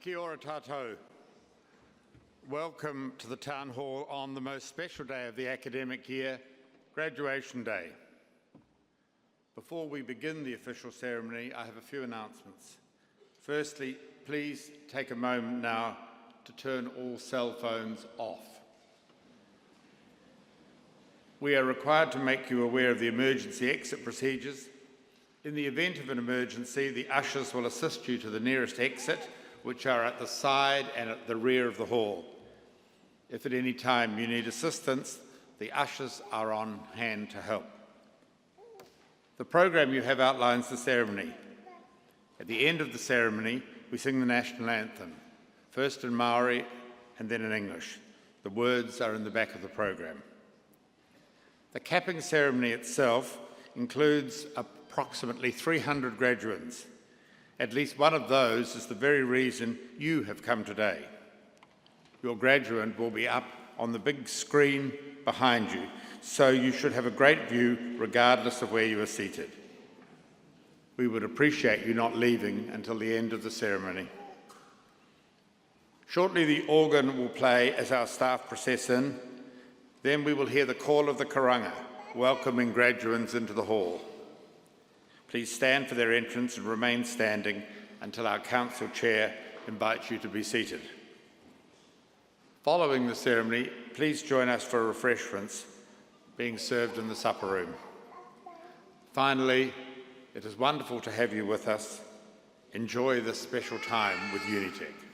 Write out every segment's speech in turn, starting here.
Kia ora tātou. Welcome to the Town Hall on the most special day of the academic year, Graduation Day. Before we begin the official ceremony, I have a few announcements. Firstly, please take a moment now to turn all cell phones off. We are required to make you aware of the emergency exit procedures. In the event of an emergency, the ushers will assist you to the nearest exit, which are at the side and at the rear of the hall. If at any time you need assistance, the ushers are on hand to help. The program you have outlines the ceremony. At the end of the ceremony, we sing the national anthem, first in Maori and then in English. The words are in the back of the program. The capping ceremony itself includes approximately 300 graduates. At least one of those is the very reason you have come today. Your graduate will be up on the big screen behind you, so you should have a great view regardless of where you are seated. We would appreciate you not leaving until the end of the ceremony. Shortly the organ will play as our staff process in. Then we will hear the call of the karanga, welcoming graduates into the hall. Please stand for their entrance and remain standing until our Council Chair invites you to be seated. Following the ceremony, please join us for refreshments being served in the supper room. Finally, it is wonderful to have you with us. Enjoy this special time with Unitec.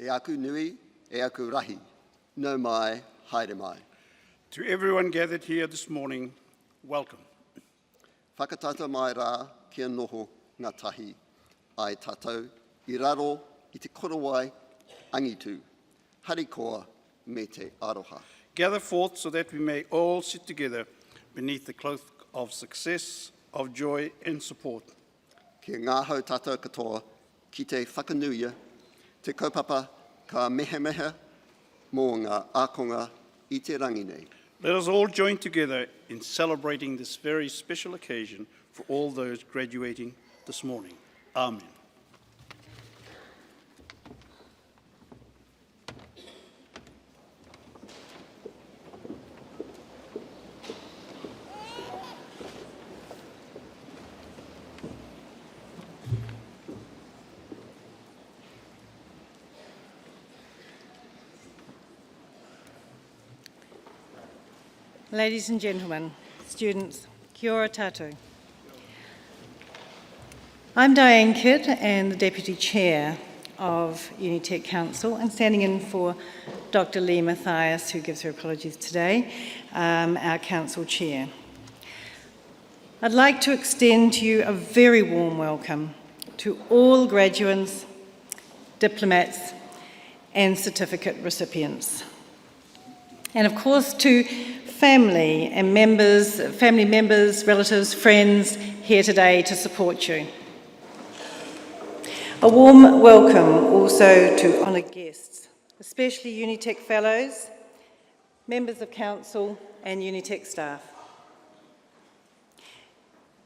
E aku nui, e aku rahi. No mai, haere mai. To everyone gathered here this morning, welcome. Whakatata mai rā kia noho ngā tahi ai tātou I raro I te korowai angitu. Harikoa me te aroha. Gather forth so that we may all sit together beneath the cloak of success, of joy and support. Kia ngāhau tātou katoa ki te whakanuia, te kaupapa ka mehemehe mō ngā ākonga I te rangi nei. Let us all join together in celebrating this very special occasion for all those graduating this morning. Amen. Ladies and gentlemen, students, kia ora tātou. I'm Diane Kidd and the Deputy Chair of Unitec Council and standing in for Dr. Lee Mathias, who gives her apologies today, our Council Chair. I'd like to extend to you a very warm welcome to all graduates, diplomats and certificate recipients. And of course to family members, relatives, friends here today to support you. A warm welcome also to honoured guests, especially Unitec Fellows, members of Council and Unitec staff.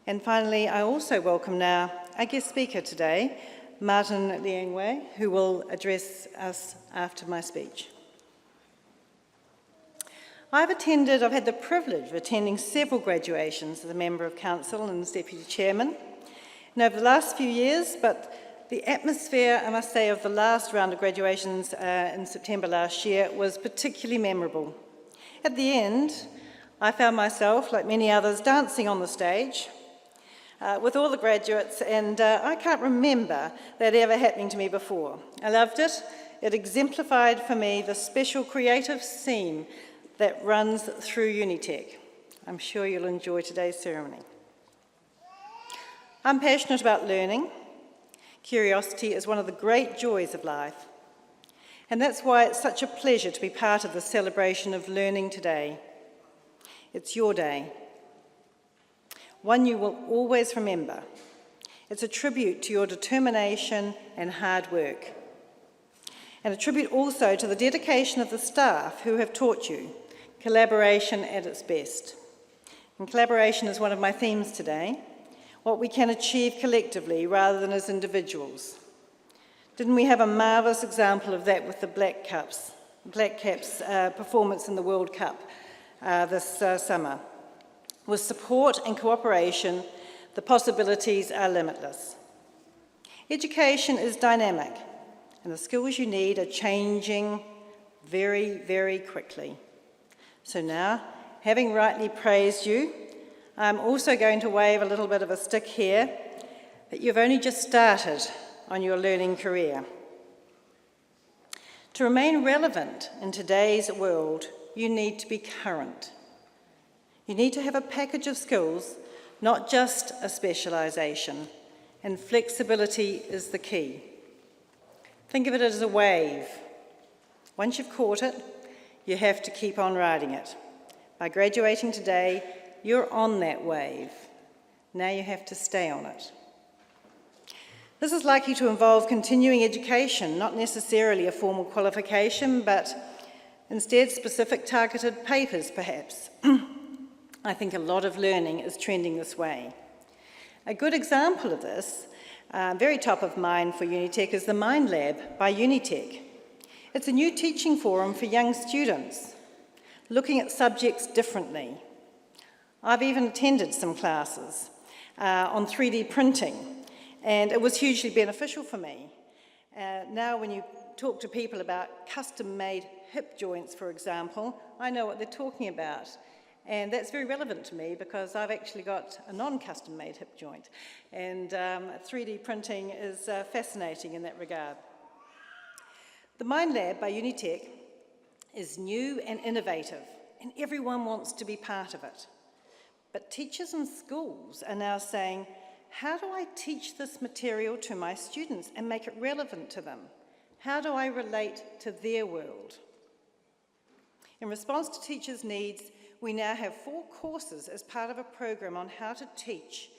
And finally, I also welcome now our guest speaker today, Martin Liangwei, who will address us after my speech. I've had the privilege of attending several graduations as a Member of Council and as Deputy Chairman. And over the last few years, but the atmosphere, I must say, of the last round of graduations in September last year was particularly memorable. At the end, I found myself, like many others, dancing on the stage with all the graduates, and I can't remember that ever happening to me before. I loved it. It exemplified for me the special creative scene that runs through Unitec. I'm sure you'll enjoy today's ceremony. I'm passionate about learning. Curiosity is one of the great joys of life. And that's why it's such a pleasure to be part of the celebration of learning today. It's your day. One you will always remember. It's a tribute to your determination and hard work. And a tribute also to the dedication of the staff who have taught you. Collaboration at its best. And collaboration is one of my themes today, what we can achieve collectively rather than as individuals. Didn't we have a marvellous example of that with the Black Caps' performance in the World Cup this summer? With support and cooperation, the possibilities are limitless. Education is dynamic, and the skills you need are changing very, very quickly. So now, having rightly praised you, I'm also going to wave a little bit of a stick here that you've only just started on your learning career. To remain relevant in today's world, you need to be current. You need to have a package of skills, not just a specialisation, and flexibility is the key. Think of it as a wave. Once you've caught it, you have to keep on riding it. By graduating today, you're on that wave. Now you have to stay on it. This is likely to involve continuing education, not necessarily a formal qualification, but instead specific targeted papers, perhaps. I think a lot of learning is trending this way. A good example of this, very top of mind for Unitec, is the Mind Lab by Unitec. It's a new teaching forum for young students, looking at subjects differently. I've even attended some classes on 3D printing, and it was hugely beneficial for me. Now when you talk to people about custom-made hip joints, for example, I know what they're talking about. And that's very relevant to me because I've actually got a non-custom made hip joint. And 3D printing is fascinating in that regard. The Mind Lab by Unitec is new and innovative, and everyone wants to be part of it. But teachers and schools are now saying, how do I teach this material to my students and make it relevant to them? How do I relate to their world? In response to teachers' needs, we now have 4 courses as part of a program on how to teach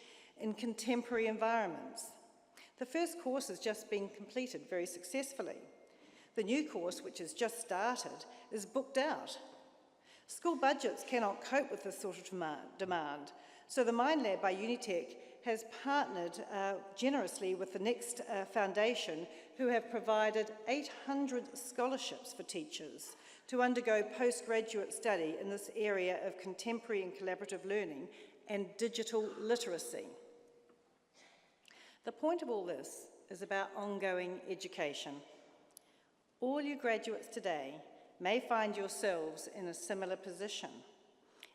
in contemporary environments. The first course has just been completed very successfully. The new course, which has just started, is booked out. School budgets cannot cope with this sort of demand, so the Mind Lab by Unitec has partnered generously with the Next Foundation, who have provided 800 scholarships for teachers to undergo postgraduate study in this area of contemporary and collaborative learning and digital literacy. The point of all this is about ongoing education. All you graduates today may find yourselves in a similar position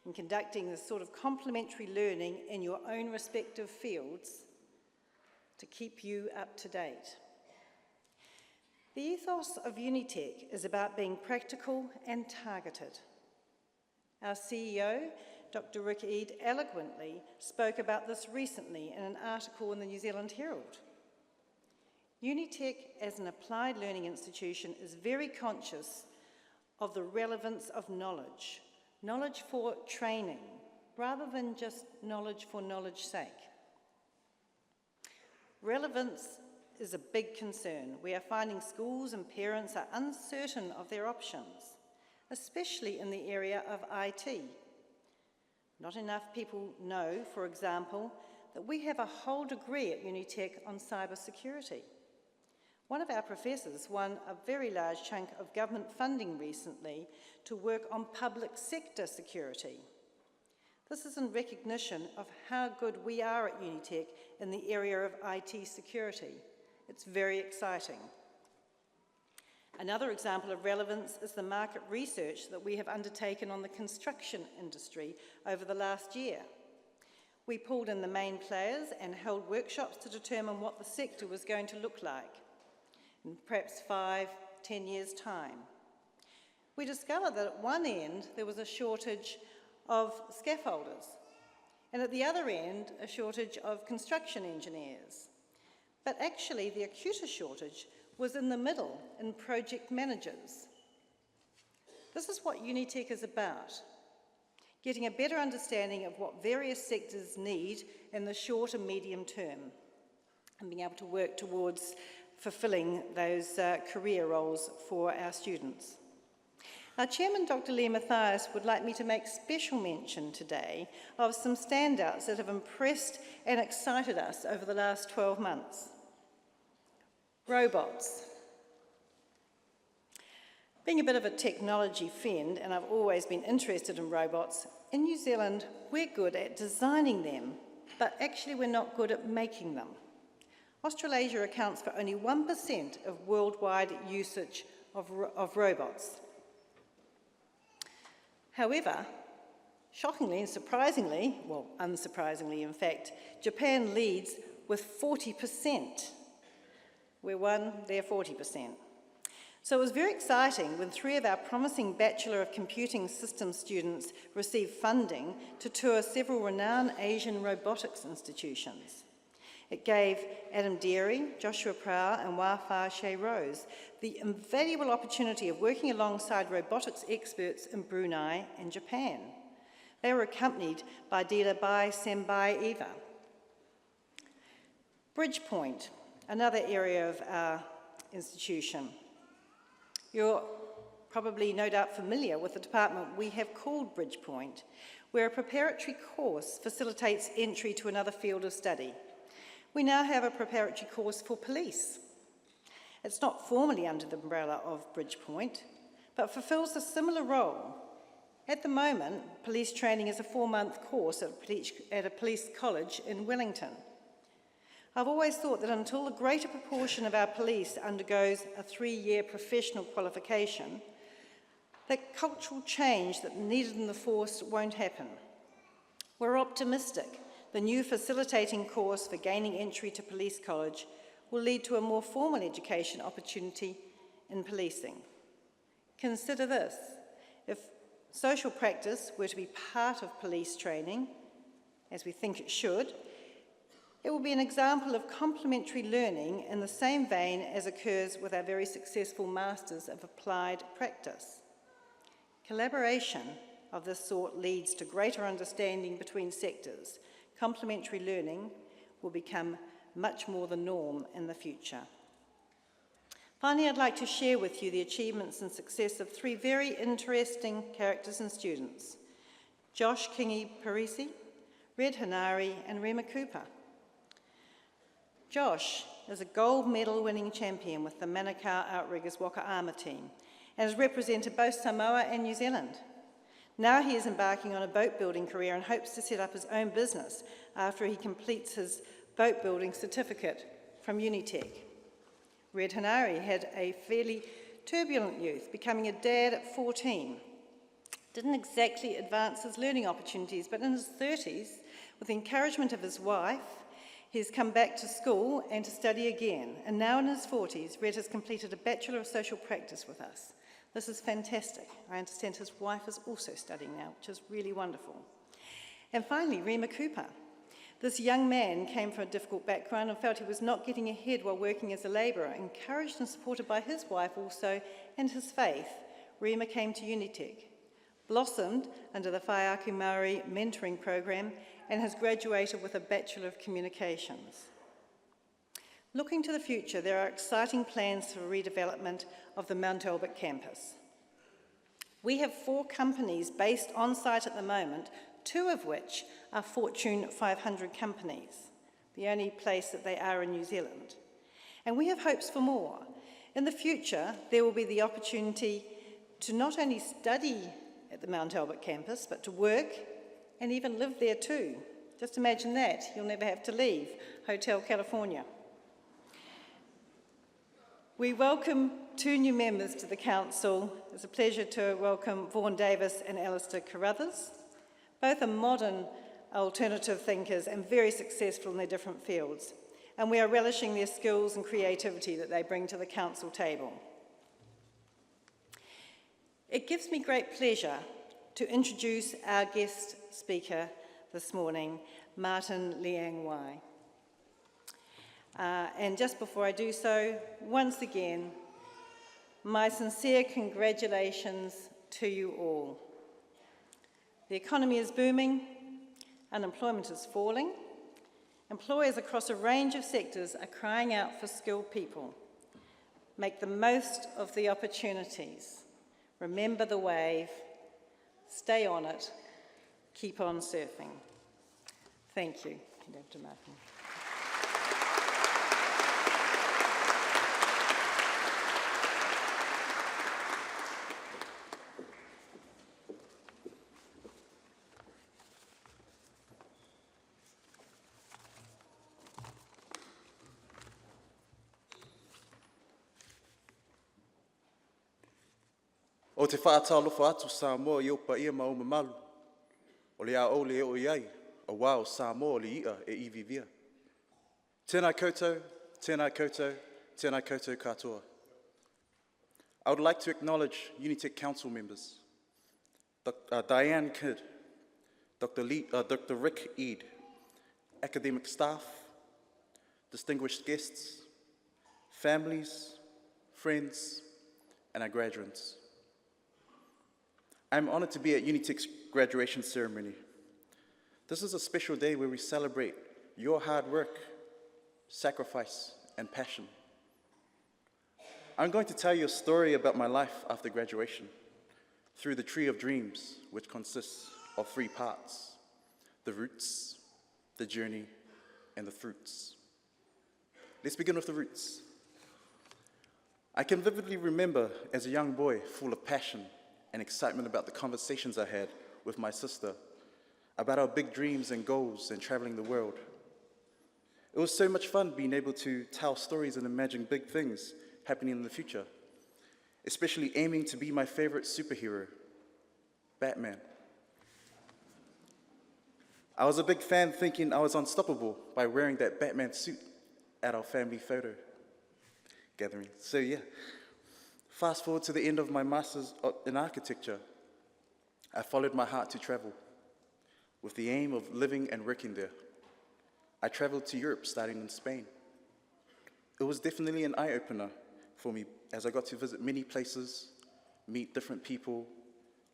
in conducting this sort of complementary learning in your own respective fields to keep you up to date. The ethos of Unitec is about being practical and targeted. Our CEO, Dr. Rick Eade, eloquently spoke about this recently in an article in the New Zealand Herald. Unitec, as an applied learning institution, is very conscious of the relevance of knowledge, knowledge for training, rather than just knowledge for knowledge's sake. Relevance is a big concern. We are finding schools and parents are uncertain of their options, especially in the area of IT. Not enough people know, for example, that we have a whole degree at Unitec on cybersecurity. One of our professors won a very large chunk of government funding recently to work on public sector security. This is in recognition of how good we are at Unitec in the area of IT security. It's very exciting. Another example of relevance is the market research that we have undertaken on the construction industry over the last year. We pulled in the main players and held workshops to determine what the sector was going to look like in perhaps 5-10 years' time. We discovered that at one end there was a shortage of scaffolders, and at the other end a shortage of construction engineers. But actually the acutest shortage was in the middle, in project managers. This is what Unitec is about, getting a better understanding of what various sectors need in the short and medium term, and being able to work towards fulfilling those career roles for our students. Our Chairman, Dr. Lee Mathias, would like me to make special mention today of some standouts that have impressed and excited us over the last 12 months. Robots. Being a bit of a technology friend, and I've always been interested in robots, in New Zealand we're good at designing them, but actually we're not good at making them. Australasia accounts for only 1% of worldwide usage of robots. However, shockingly and surprisingly, well, unsurprisingly in fact, Japan leads with 40%. We're 1, they're 40%. So it was very exciting when 3 of our promising Bachelor of Computing Systems students received funding to tour several renowned Asian robotics institutions. It gave Adam Deary, Joshua Prow and Wafaa Shea Rose the invaluable opportunity of working alongside robotics experts in Brunei and Japan. They were accompanied by Dila Bai Sembai Eva. Bridgepoint, another area of our institution. You're probably no doubt familiar with the department we have called Bridgepoint, where a preparatory course facilitates entry to another field of study. We now have a preparatory course for police. It's not formally under the umbrella of Bridgepoint, but fulfills a similar role. At the moment, police training is a 4-month course at a police college in Wellington. I've always thought that until the greater proportion of our police undergoes a 3-year professional qualification, that cultural change that's needed in the force won't happen. We're optimistic the new facilitating course for gaining entry to police college will lead to a more formal education opportunity in policing. Consider this: if social practice were to be part of police training, as we think it should, it will be an example of complementary learning in the same vein as occurs with our very successful Masters of Applied Practice. Collaboration of this sort leads to greater understanding between sectors. Complementary learning will become much more the norm in the future. Finally, I'd like to share with you the achievements and success of three very interesting characters and students: Josh Kingi Parisi, Red Hanari, and Rema Cooper. Josh is a gold medal winning champion with the Manukau Outriggers Wakaama team and has represented both Samoa and New Zealand. Now he is embarking on a boat building career and hopes to set up his own business after he completes his boat building certificate from Unitec. Red Hanari had a fairly turbulent youth, becoming a dad at 14. Didn't exactly advance his learning opportunities, but in his 30s, with the encouragement of his wife, he's come back to school and to study again. And now in his 40s, Red has completed a Bachelor of Social Practice with us. This is fantastic. I understand his wife is also studying now, which is really wonderful. And finally, Rema Cooper. This young man came from a difficult background and felt he was not getting ahead while working as a labourer. Encouraged and supported by his wife also and his faith, Rema came to Unitec, blossomed under the Whaiaki Maori mentoring program, and has graduated with a Bachelor of Communications. Looking to the future, there are exciting plans for redevelopment of the Mount Albert campus. We have 4 companies based on site at the moment, 2 of which are Fortune 500 companies, the only place that they are in New Zealand. And we have hopes for more. In the future, there will be the opportunity to not only study at the Mount Albert campus, but to work and even live there too. Just imagine that. You'll never have to leave Hotel California. We welcome 2 new members to the council. It's a pleasure to welcome Vaughan Davis and Alistair Carruthers. Both are modern alternative thinkers and very successful in their different fields. And we are relishing their skills and creativity that they bring to the council table. It gives me great pleasure to introduce our guest speaker this morning, Martin Liang Wai. And just before I do so, once again, my sincere congratulations to you all. The economy is booming, unemployment is falling, employers across a range of sectors are crying out for skilled people. Make the most of the opportunities. Remember the wave, stay on it, keep on surfing. Thank you, Dr. Martin. O te whaatalofa atu Samoa i opa ia ma o mamalu. O le a o le o iai, a wā o Samoa le ia e iwivia. Tēnā koutou, tēnā koutou, tēnā koutou katoa. I would like to acknowledge Unitec Council members, Diane Kidd, Dr. Rick Eade, academic staff, distinguished guests, families, friends, and our graduates. I'm honored to be at Unitec's graduation ceremony. This is a special day where we celebrate your hard work, sacrifice, and passion. I'm going to tell you a story about my life after graduation through the Tree of Dreams, which consists of 3 parts: the roots, the journey, and the fruits. Let's begin with the roots. I can vividly remember as a young boy full of passion and excitement about the conversations I had with my sister about our big dreams and goals and traveling the world. It was so much fun being able to tell stories and imagine big things happening in the future, especially aiming to be my favorite superhero, Batman. I was a big fan thinking I was unstoppable by wearing that Batman suit at our family photo gathering. So yeah, Fast forward to the end of my master's in architecture, I followed my heart to travel with the aim of living and working there. I traveled to Europe, starting in Spain. It was definitely an eye-opener for me as I got to visit many places, meet different people,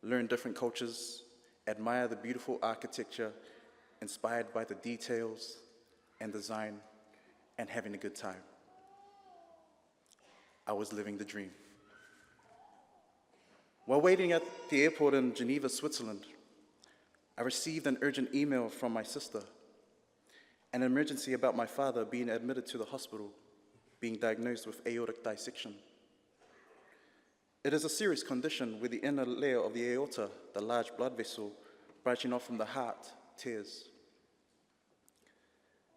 learn different cultures, admire the beautiful architecture, inspired by the details and design, and having a good time. I was living the dream. While waiting at the airport in Geneva, Switzerland, I received an urgent email from my sister, an emergency about my father being admitted to the hospital, being diagnosed with aortic dissection. It is a serious condition where the inner layer of the aorta, the large blood vessel branching off from the heart, tears.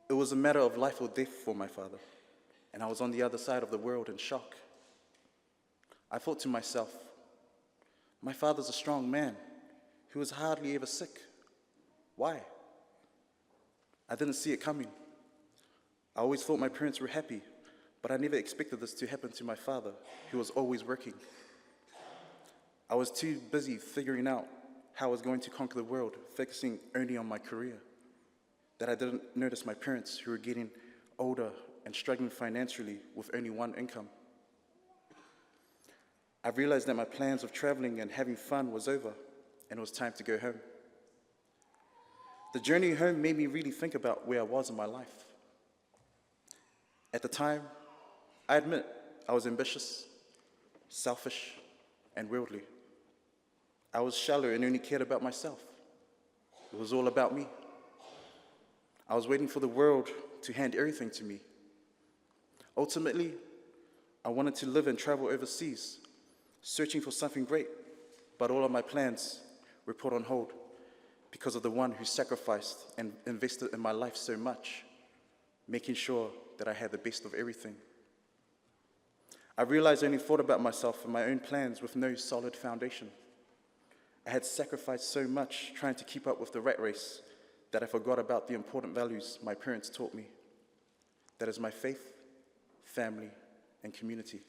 It was a matter of life or death for my father, and I was on the other side of the world in shock. I thought to myself, my father's a strong man who was hardly ever sick. Why? I didn't see it coming. I always thought my parents were happy, but I never expected this to happen to my father, who was always working. I was too busy figuring out how I was going to conquer the world, focusing only on my career, that I didn't notice my parents, who were getting older and struggling financially with only one income. I realized that my plans of traveling and having fun was over, and it was time to go home. The journey home made me really think about where I was in my life. At the time, I admit I was ambitious, selfish, and worldly. I was shallow and only cared about myself. It was all about me. I was waiting for the world to hand everything to me. Ultimately, I wanted to live and travel overseas, searching for something great, but all of my plans were put on hold because of the one who sacrificed and invested in my life so much, making sure that I had the best of everything. I realized I only thought about myself and my own plans with no solid foundation. I had sacrificed so much trying to keep up with the rat race that I forgot about the important values my parents taught me. That is my faith, family, and community.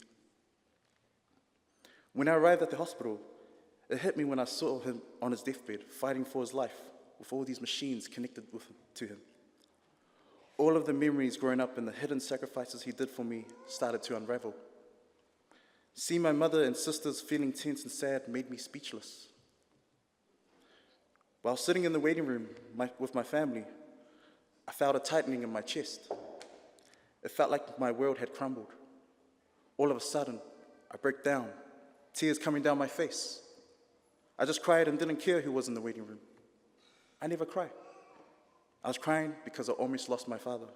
When I arrived at the hospital, it hit me when I saw him on his deathbed, fighting for his life, with all these machines connected to him. All of the memories growing up and the hidden sacrifices he did for me started to unravel. Seeing my mother and sisters feeling tense and sad made me speechless. While sitting in the waiting room with my family, I felt a tightening in my chest. It felt like my world had crumbled. All of a sudden, I broke down, tears coming down my face. I just cried and didn't care who was in the waiting room. I never cry. I was crying because I almost lost my father.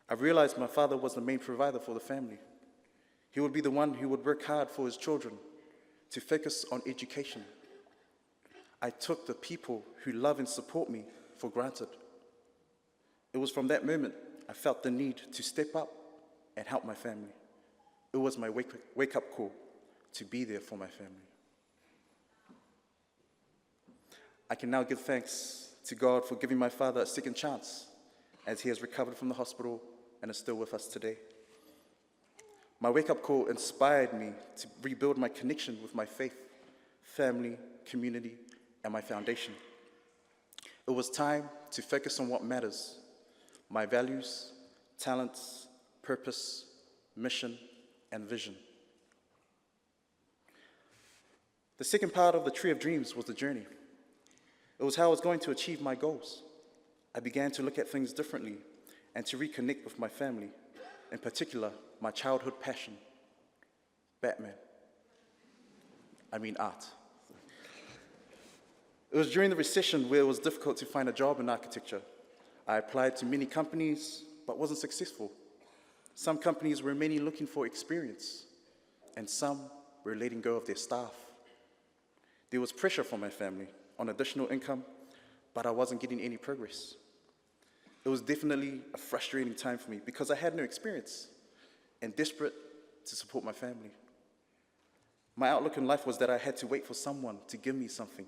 I realized my father was the main provider for the family. He would be the one who would work hard for his children, to focus on education. I took the people who love and support me for granted. It was from that moment I felt the need to step up and help my family. It was my wake-up call to be there for my family. I can now give thanks to God for giving my father a second chance, as he has recovered from the hospital and is still with us today. My wake-up call inspired me to rebuild my connection with my faith, family, community, and my foundation. It was time to focus on what matters: my values, talents, purpose, mission, and vision. The second part of the Tree of Dreams was the journey. It was how I was going to achieve my goals. I began to look at things differently and to reconnect with my family, in particular, my childhood passion, Batman. I mean art. It was during the recession where it was difficult to find a job in architecture. I applied to many companies, but wasn't successful. Some companies were mainly looking for experience, and some were letting go of their staff. There was pressure from my family on additional income, but I wasn't getting any progress. It was definitely a frustrating time for me because I had no experience and desperate to support my family. My outlook in life was that I had to wait for someone to give me something.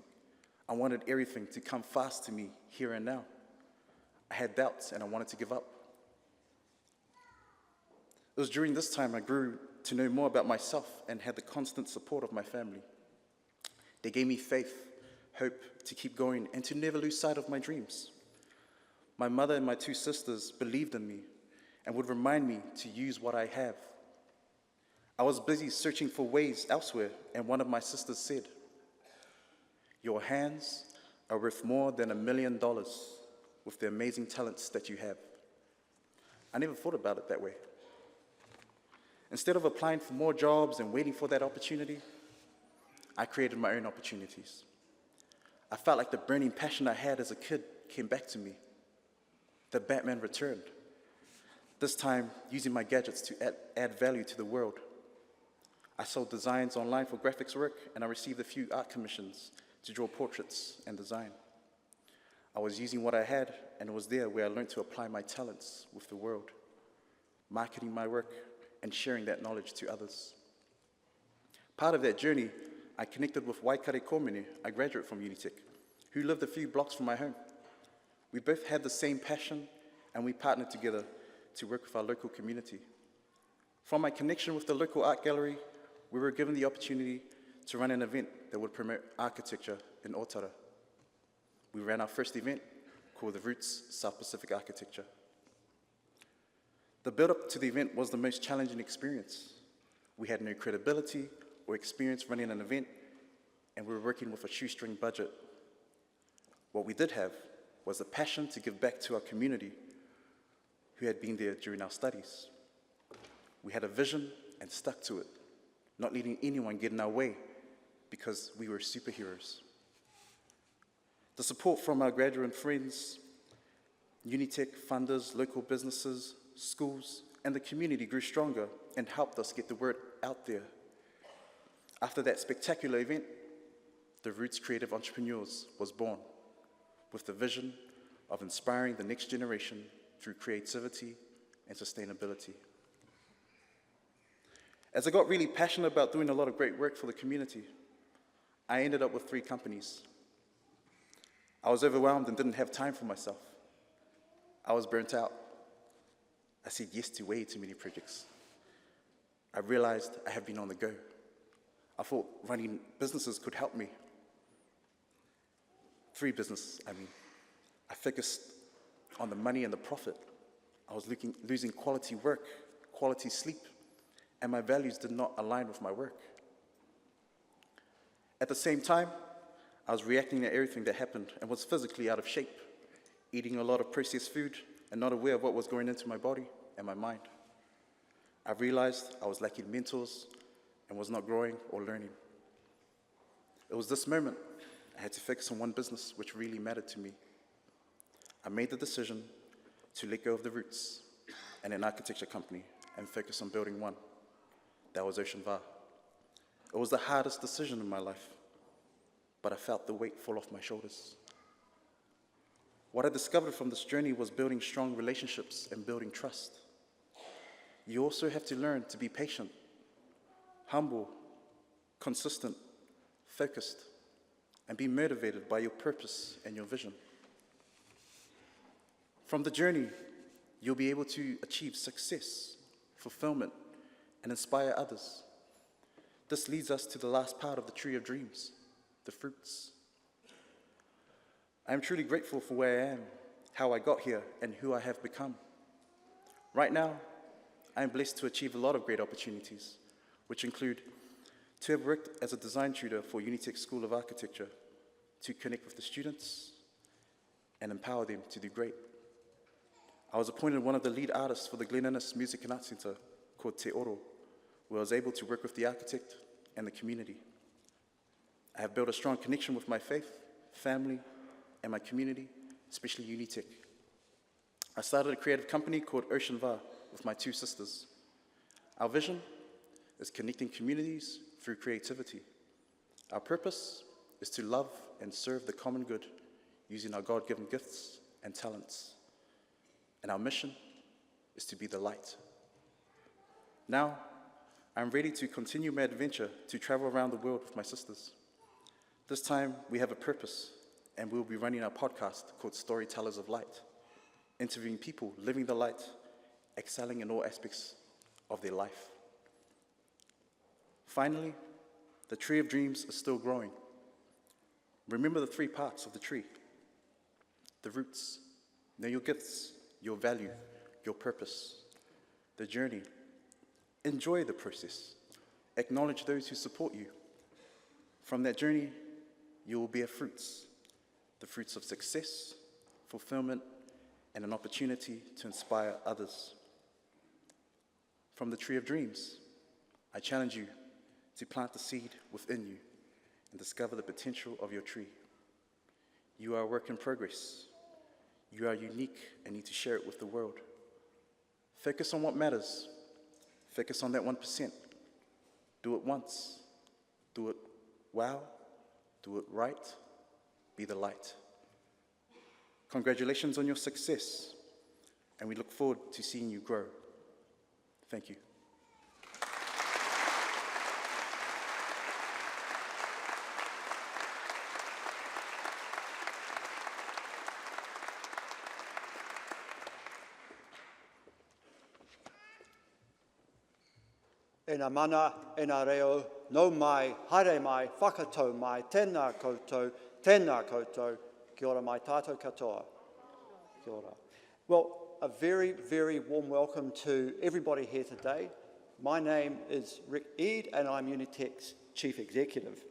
I wanted everything to come fast to me here and now. I had doubts and I wanted to give up. It was during this time I grew to know more about myself and had the constant support of my family. They gave me faith, hope to keep going and to never lose sight of my dreams. My mother and my two sisters believed in me and would remind me to use what I have. I was busy searching for ways elsewhere, and one of my sisters said, "Your hands are worth more than $1 million with the amazing talents that you have." I never thought about it that way. Instead of applying for more jobs and waiting for that opportunity, I created my own opportunities. I felt like the burning passion I had as a kid came back to me. The Batman returned, this time using my gadgets to add value to the world. I sold designs online for graphics work, and I received a few art commissions to draw portraits and design. I was using what I had, and it was there where I learned to apply my talents with the world, marketing my work and sharing that knowledge to others. Part of that journey, I connected with Waikare Komene, a graduate from Unitec, who lived a few blocks from my home. We both had the same passion, and we partnered together to work with our local community. From my connection with the local art gallery, we were given the opportunity to run an event that would promote architecture in Otara. We ran our first event called the Roots South Pacific Architecture. The build-up to the event was the most challenging experience. We had no credibility or experience running an event, and we were working with a shoestring budget. What we did have was a passion to give back to our community who had been there during our studies. We had a vision and stuck to it, not letting anyone get in our way because we were superheroes. The support from our graduate friends, Unitec funders, local businesses, schools, and the community grew stronger and helped us get the word out there. After that spectacular event, the Roots Creative Entrepreneurs was born with the vision of inspiring the next generation through creativity and sustainability. As I got really passionate about doing a lot of great work for the community, I ended up with 3 companies. I was overwhelmed and didn't have time for myself. I was burnt out. I said yes to way too many projects. I realized I have been on the go. I thought running businesses could help me. 3 businesses, I focused on the money and the profit. I was losing quality work, quality sleep, and my values did not align with my work. At the same time, I was reacting to everything that happened and was physically out of shape, eating a lot of processed food and not aware of what was going into my body and my mind. I realized I was lacking mentors and was not growing or learning. It was this moment I had to focus on one business which really mattered to me. I made the decision to let go of the Roots and an architecture company and focus on building one. That was Ocean Va. It was the hardest decision in my life, but I felt the weight fall off my shoulders. What I discovered from this journey was building strong relationships and building trust. You also have to learn to be patient, humble, consistent, focused, and be motivated by your purpose and your vision. From the journey, you'll be able to achieve success, fulfillment, and inspire others. This leads us to the last part of the Tree of Dreams, the fruits. I am truly grateful for where I am, how I got here, and who I have become. Right now, I am blessed to achieve a lot of great opportunities, which include to have worked as a design tutor for Unitec School of Architecture, to connect with the students and empower them to do great. I was appointed one of the lead artists for the Glen Innes Music and Arts Centre called Te Oro, where I was able to work with the architect and the community. I have built a strong connection with my faith, family, and my community, especially Unitec. I started a creative company called Ocean Va with my 2 sisters. Our vision is connecting communities through creativity. Our purpose is to love and serve the common good using our God-given gifts and talents. And our mission is to be the light. Now, I'm ready to continue my adventure to travel around the world with my sisters. This time, we have a purpose, and we'll be running our podcast called Storytellers of Light, interviewing people living the light, excelling in all aspects of their life. Finally, the tree of dreams is still growing. Remember the 3 parts of the tree. The roots, know your gifts, your value, your purpose, the journey. Enjoy the process. Acknowledge those who support you. From that journey, you will bear fruits, the fruits of success, fulfillment, and an opportunity to inspire others. From the tree of dreams, I challenge you to plant the seed within you and discover the potential of your tree. You are a work in progress. You are unique and need to share it with the world. Focus on what matters. Focus on that 1%. Do it once. Do it well. Do it right. Be the light. Congratulations on your success, and we look forward to seeing you grow. Thank you. E ngā mana, e ngā reo, nau mai, haere mai, whakatau mai, tēnā koutou, kia ora mai tātou katoa. Kia ora. Well, a very, very warm welcome to everybody here today. My name is Rick Eade and I'm Unitec's Chief Executive.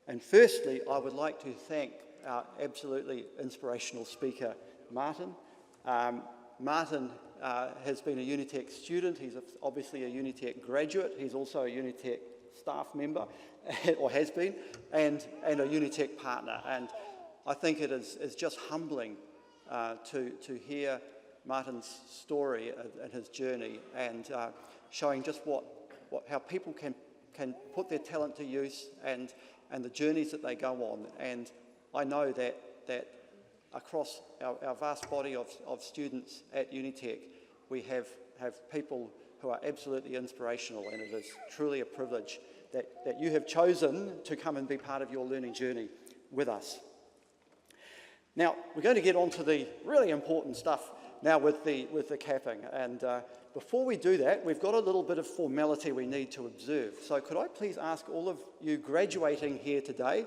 And firstly, I would like to thank our absolutely inspirational speaker, Martin. Martin has been a Unitec student. He's obviously a Unitec graduate. He's also a Unitec staff member, or has been, and a Unitec partner. And I think it is just humbling to hear Martin's story and his journey, and showing just how people can put their talent to use and the journeys that they go on. And I know that across our vast body of students at Unitec, we have people who are absolutely inspirational, and it is truly a privilege that you have chosen to come and be part of your learning journey with us. Now, we're going to get on to the really important stuff now with the capping, and before we do that, we've got a little bit of formality we need to observe. So could I please ask all of you graduating here today,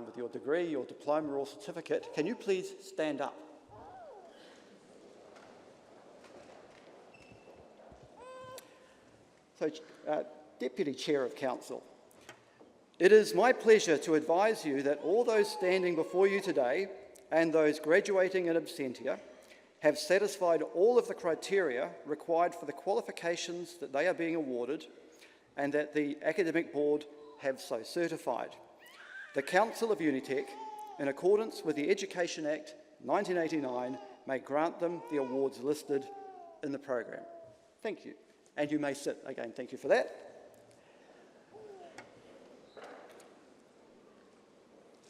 with your degree, your diploma or certificate, can you please stand up? So, Deputy Chair of Council, it is my pleasure to advise you that all those standing before you today and those graduating in absentia have satisfied all of the criteria required for the qualifications that they are being awarded, and that the Academic Board have so certified. The Council of Unitec, in accordance with the Education Act 1989, may grant them the awards listed in the program. Thank you. And you may sit again. Thank you for that.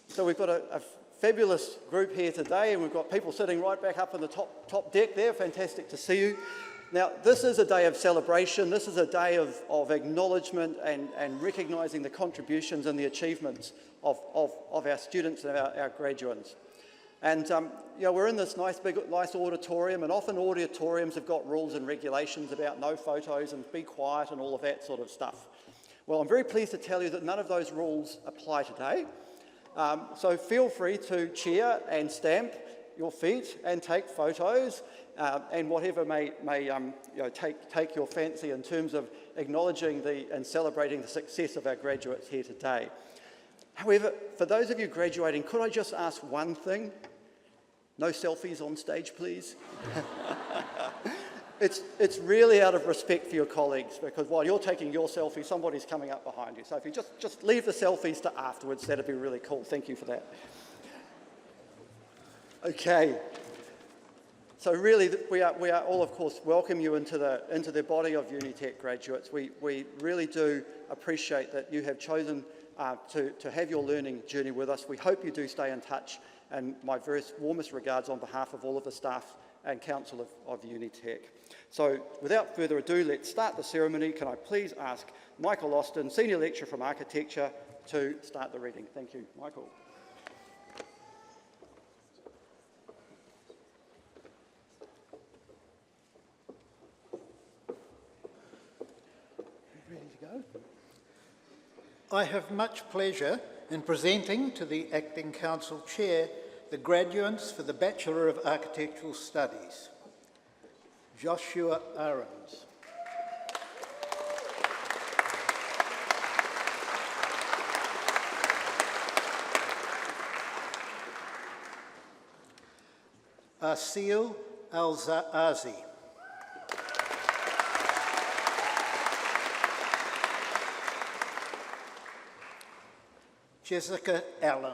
So we've got a fabulous group here today, and we've got people sitting right back up in the top deck there. Fantastic to see you. Now, this is a day of celebration. This is a day of acknowledgement and recognising the contributions and the achievements of our students and our graduates. And you know, we're in this nice auditorium, and often auditoriums have got rules and regulations about no photos and be quiet and all of that sort of stuff. Well, I'm very pleased to tell you that none of those rules apply today. So feel free to cheer and stamp your feet and take photos, and whatever may you know, take your fancy in terms of acknowledging and celebrating the success of our graduates here today. However, for those of you graduating, could I just ask one thing? No selfies on stage, please. It's really out of respect for your colleagues, because while you're taking your selfie, somebody's coming up behind you. So if you just leave the selfies to afterwards, that'd be really cool. Thank you for that. Okay. So really, we are all, of course, welcome you into the body of Unitec graduates. We really do appreciate that you have chosen to have your learning journey with us. We hope you do stay in touch, and my very warmest regards on behalf of all of the staff and council of Unitec. So without further ado, let's start the ceremony. Can I please ask Michael Austin, Senior Lecturer from Architecture, to start the reading. Thank you, Michael. Ready to go? I have much pleasure in presenting to the Acting Council Chair the graduates for the Bachelor of Architectural Studies. Joshua Ahrens. Asil Al-Azi. Jessica Allen.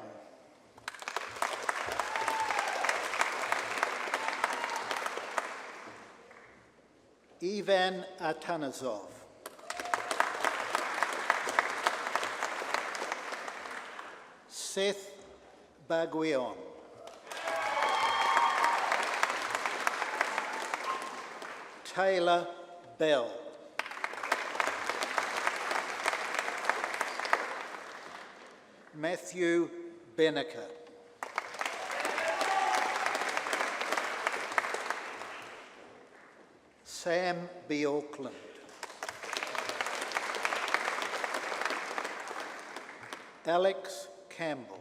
Ivan Atanasov. Seth Baguion. Taylor Bell. Matthew Benneker. Sam B. Auckland. Alex Campbell.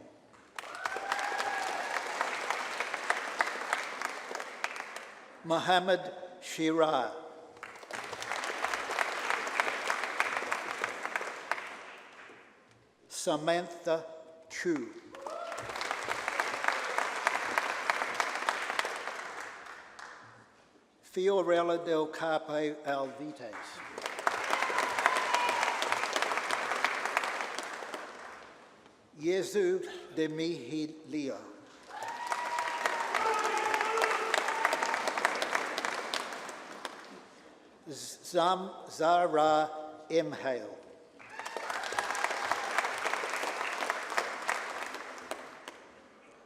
Mohammed Shirar. Samantha Chu. Fiorella del Carpe Alvites. Yezu de Mihilio. Zara M. Hale.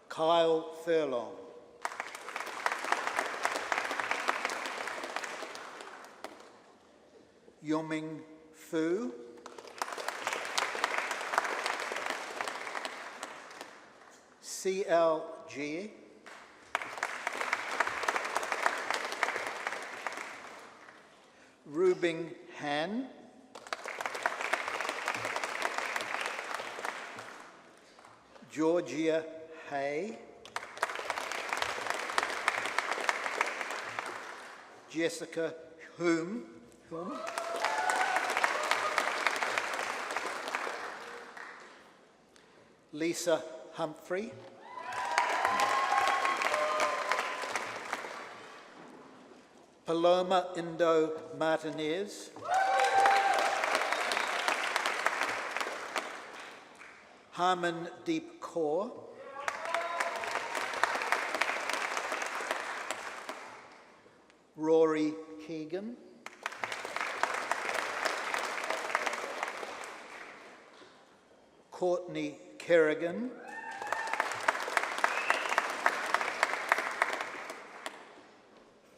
Kyle Furlong. Yoming Fu. CLG. Rubing Han. Georgia Hay. Jessica Hume. Lisa Humphrey. Paloma Indo Martinez. Harmon Deep Kaur. Rory Keegan. Courtney Kerrigan.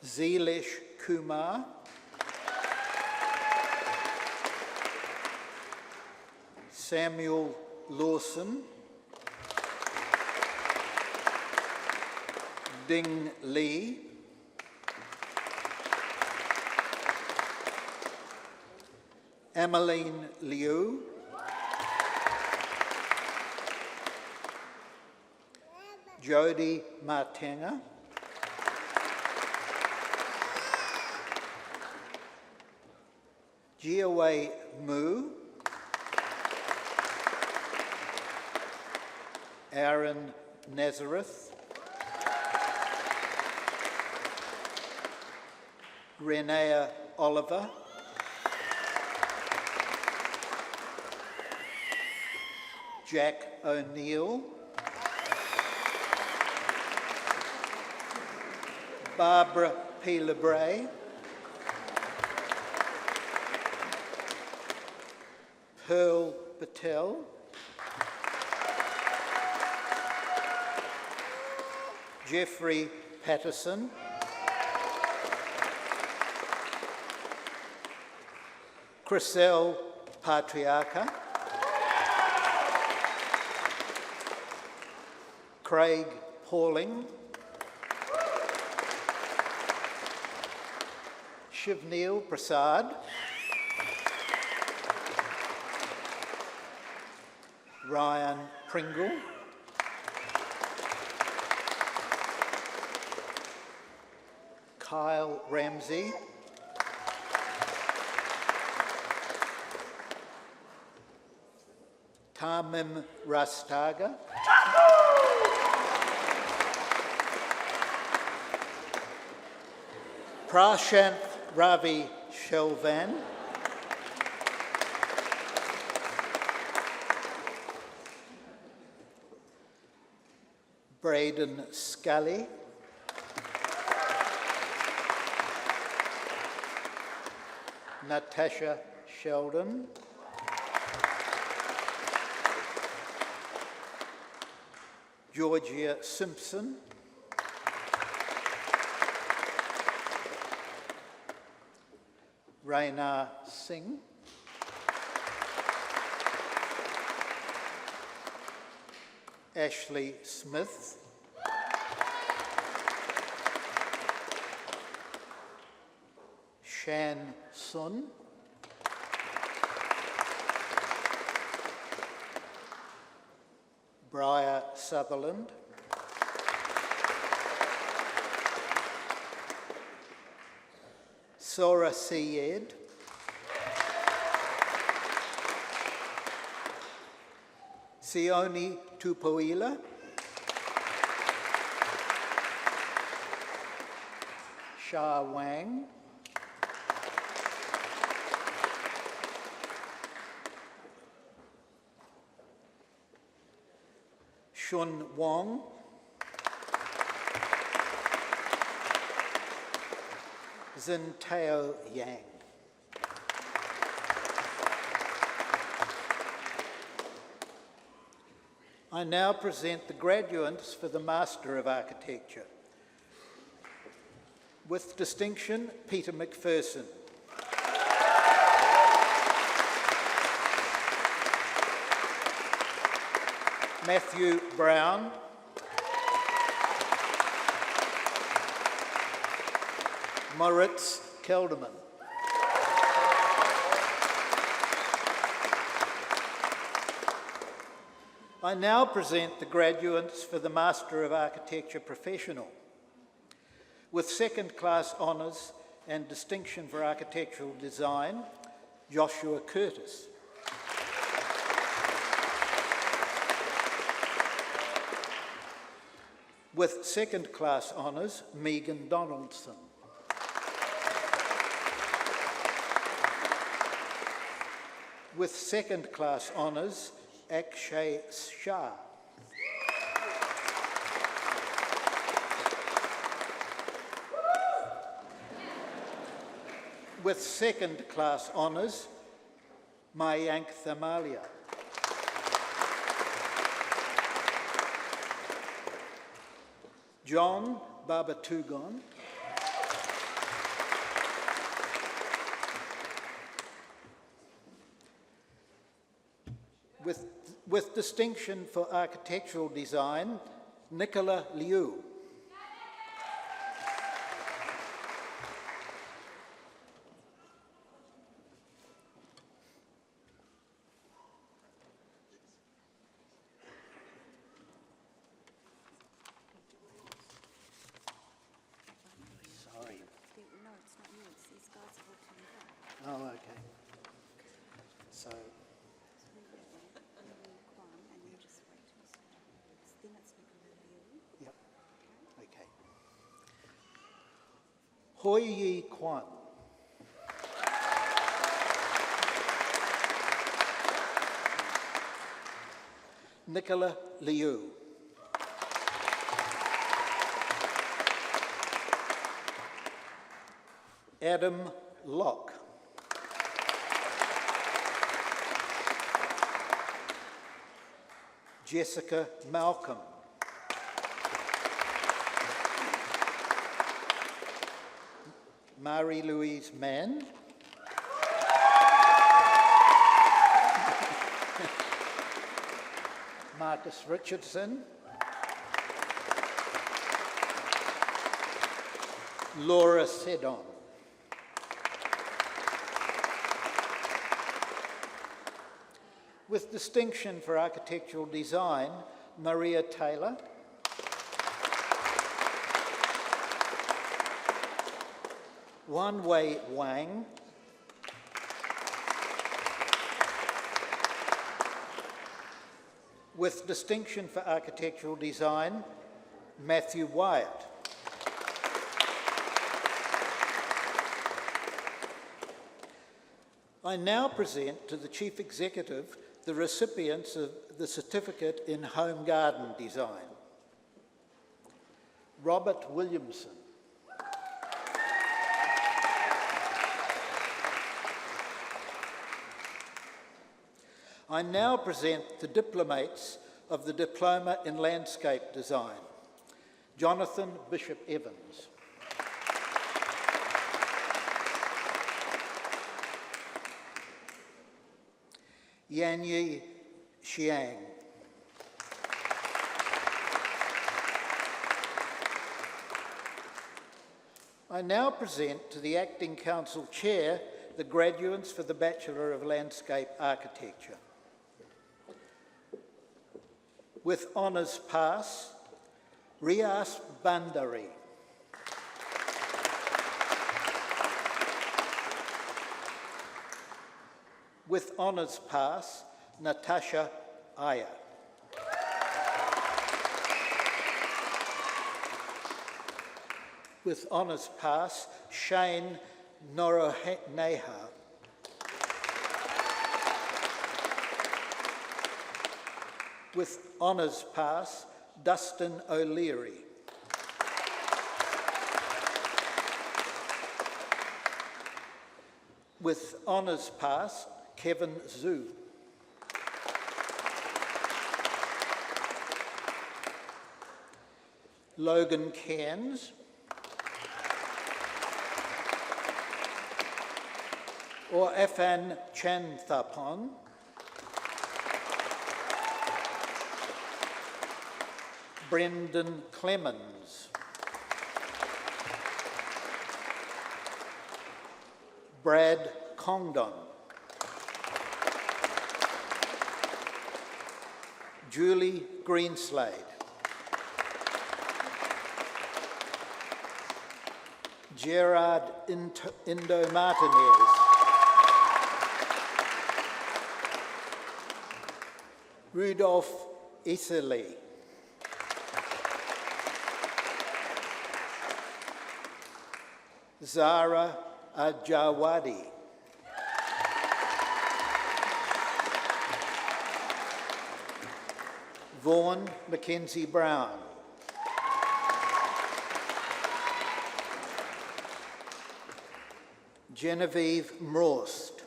Zilesh Kumar. Samuel Lawson. Ding Lee. Emmeline Liu. Jody Martenga. Jiawei Mu. Aaron Nazareth. Renea Oliver. Jack O'Neill. Barbara P. Lebray. Pearl Patel. Jeffrey Patterson. Chriselle Patriarca. Craig Pauling. Shivneel Prasad. Ryan Pringle, Kyle Ramsey, Tamim Rastaga, Prashanth Ravi Shelvan, Braden Scully, Natasha Sheldon, Georgia Simpson, Raina Singh, Ashley Smith, Shan Sun, Briar Sutherland, Sora Syed, Sione Tupuila, Sha Wang, Shun Wong, Zin Tao Yang. I now present the graduates for the Master of Architecture. With distinction, Peter McPherson. Matthew Brown, Moritz Kelderman, I now present the graduates for the Master of Architecture Professional. With second-class honours and distinction for architectural design, Joshua Curtis. With second-class honours, Megan Donaldson. With second-class honours, Akshay Shah. With second-class honours, Mayank Thamalia. John Babatugon. With distinction for architectural design, Nicola Liu. Sorry. No, it's not yours. These guys are all coming up. Oh, okay. So, And then just wait. Then it's Nicola Liu. yep, okay. Hoi Yi Kwan. Nicola Liu. Adam Locke. Jessica Malcolm. Marie-Louise Mann. Marcus Richardson. Laura Sedon. With distinction for architectural design, Maria Taylor. Wan Wei Wang. With distinction for architectural design, Matthew Wyatt. I now present to the Chief Executive the recipients of the Certificate in Home Garden Design. Robert Williamson. I now present the diplomates of the Diploma in Landscape Design. Jonathan Bishop Evans. Yanyi Xiang. I now present to the Acting Council Chair the graduates for the Bachelor of Landscape Architecture. With honours pass, Rias Bandari. With honours pass, Natasha Aya. With honours pass, Shane Noroneha. With honours pass, Dustin O'Leary. With honours pass, Kevin Zhu. Logan Cairns. Or Afan Chanthapon. Brendan Clemens. Brad Congdon. Julie Greenslade. Gerard Indo-Martinez. Rudolph Italy. Zara Ajawadi. Vaughan Mackenzie Brown. Genevieve Mrost.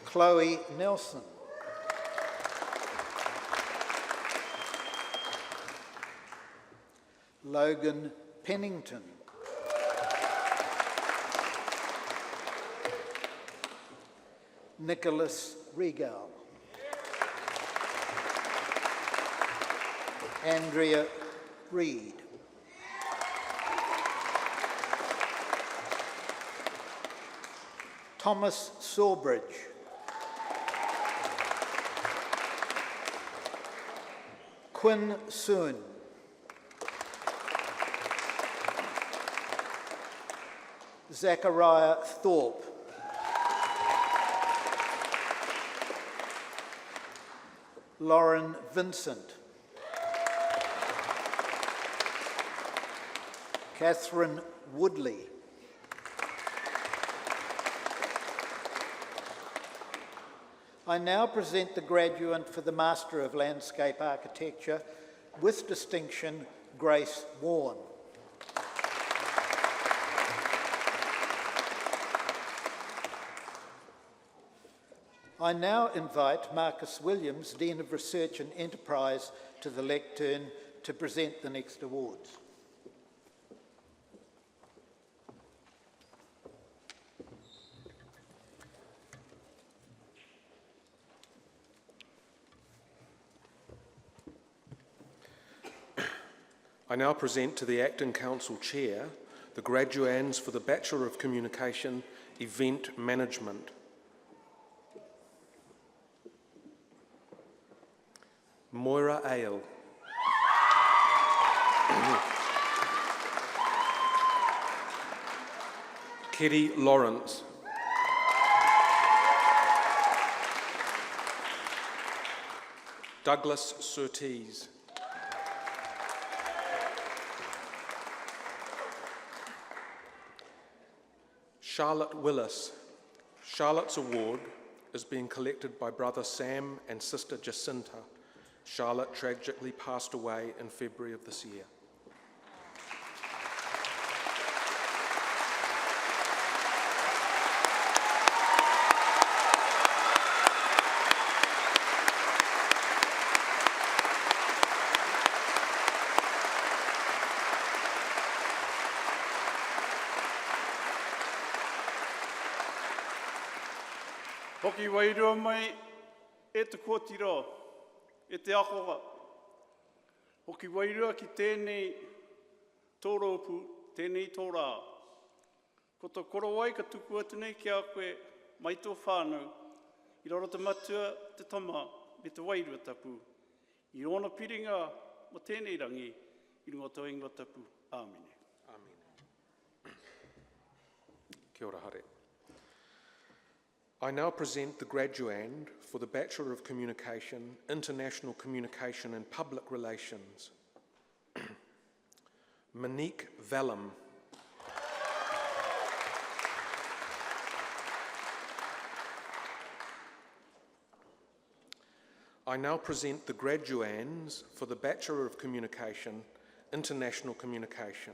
Chloe Nelson. Logan Pennington. Nicholas Regal. Andrea Reed. Thomas Sawbridge. Quinn Soon. Zachariah Thorpe. Lauren Vincent. Catherine Woodley. I now present the graduate for the Master of Landscape Architecture with distinction, Grace Warren. I now invite Marcus Williams, Dean of Research and Enterprise, to the lectern to present the next awards. I now present to the Acting Council Chair the graduands for the Bachelor of Communication, Event Management. Moira Ale. Kerry Lawrence. Douglas Surtees. Charlotte Willis. Charlotte's award is being collected by brother Sam and sister Jacinta. Charlotte tragically passed away in February of this year. Hoki wairua mai e te kōtiro, e te akoa. Hoki wairua ki tēnei tōropu, tēnei tōrā. Ko tō korowai ka tuku atu nei ki a koe mai tō whānau, i raro te matua, te tama, me te wairua tapu. I rona piringa mo tēnei rangi, i runga tō ingoa tapu. Āmene. Amen. Kia ora hare. I now present the graduand for the Bachelor of Communication, International Communication and Public Relations. Monique Vellum. I now present the graduands for the Bachelor of Communication, International Communication.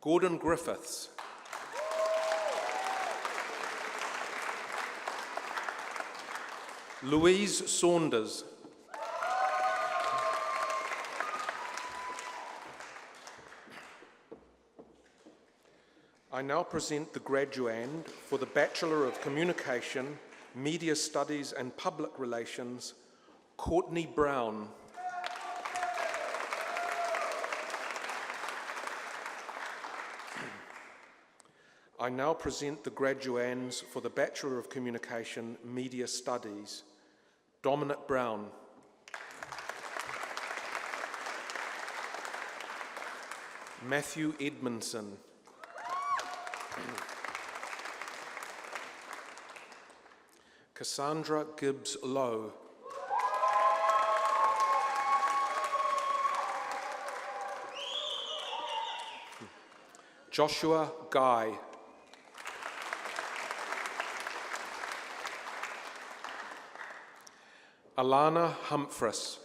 Gordon Griffiths. Louise Saunders. I now present the graduand for the Bachelor of Communication, Media Studies and Public Relations, Courtney Brown. I now present the graduands for the Bachelor of Communication, Media Studies, Dominic Brown. Matthew Edmondson. Cassandra Gibbs Lowe. Joshua Guy. Alana Humphreys.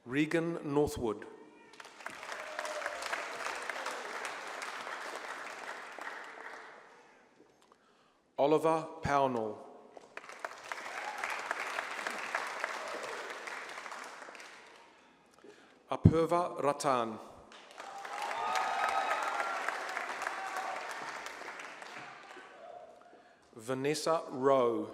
Regan Northwood. Oliver Pownell. Apurva Ratan. Vanessa Rowe.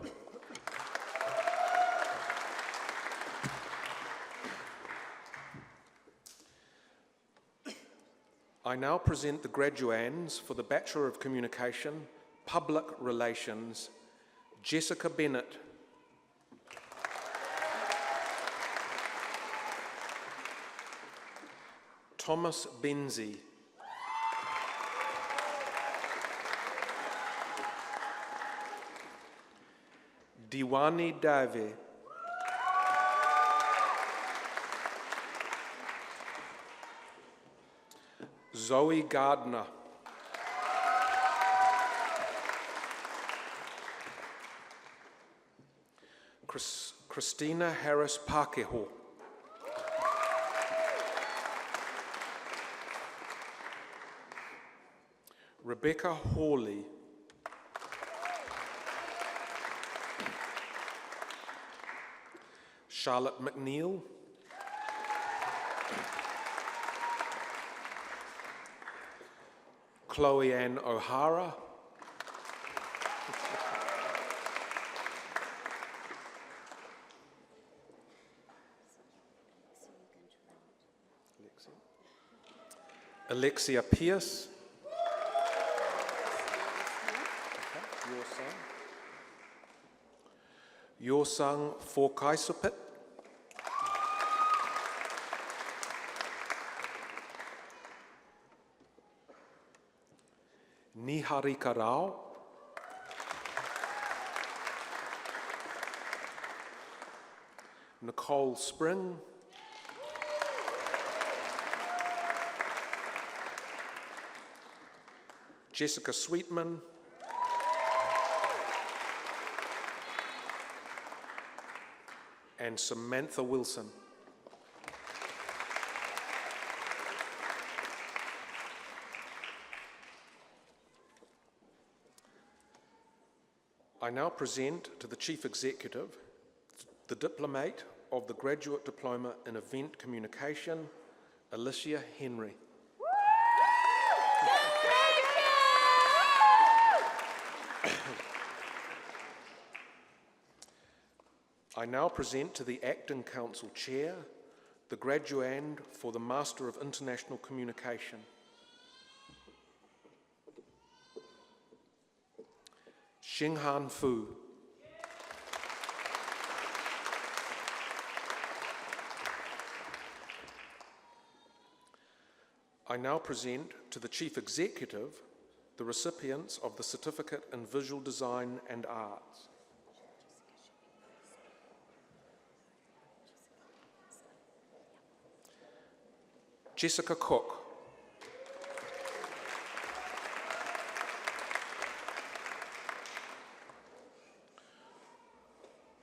I now present the graduands for the Bachelor of Communication, Public Relations, Jessica Bennett. Thomas Benzie. Diwani Dave. Zoe Gardner. Christina Harris Pakeho. Rebecca Hawley. Charlotte McNeil. Chloe Ann O'Hara. Alexia Pierce. Okay, your son. Your son Forkaisupit. Niharika Rao. Nicole Spring. Jessica Sweetman. And Samantha Wilson. I now present to the Chief Executive the Diplomate of the Graduate Diploma in Event Communication, Alicia Henry. I now present to the Acting Council Chair the Graduand for the Master of International Communication. Xinghan Fu. I now present to the Chief Executive the recipients of the Certificate in Visual Design and Arts. Jessica Cook.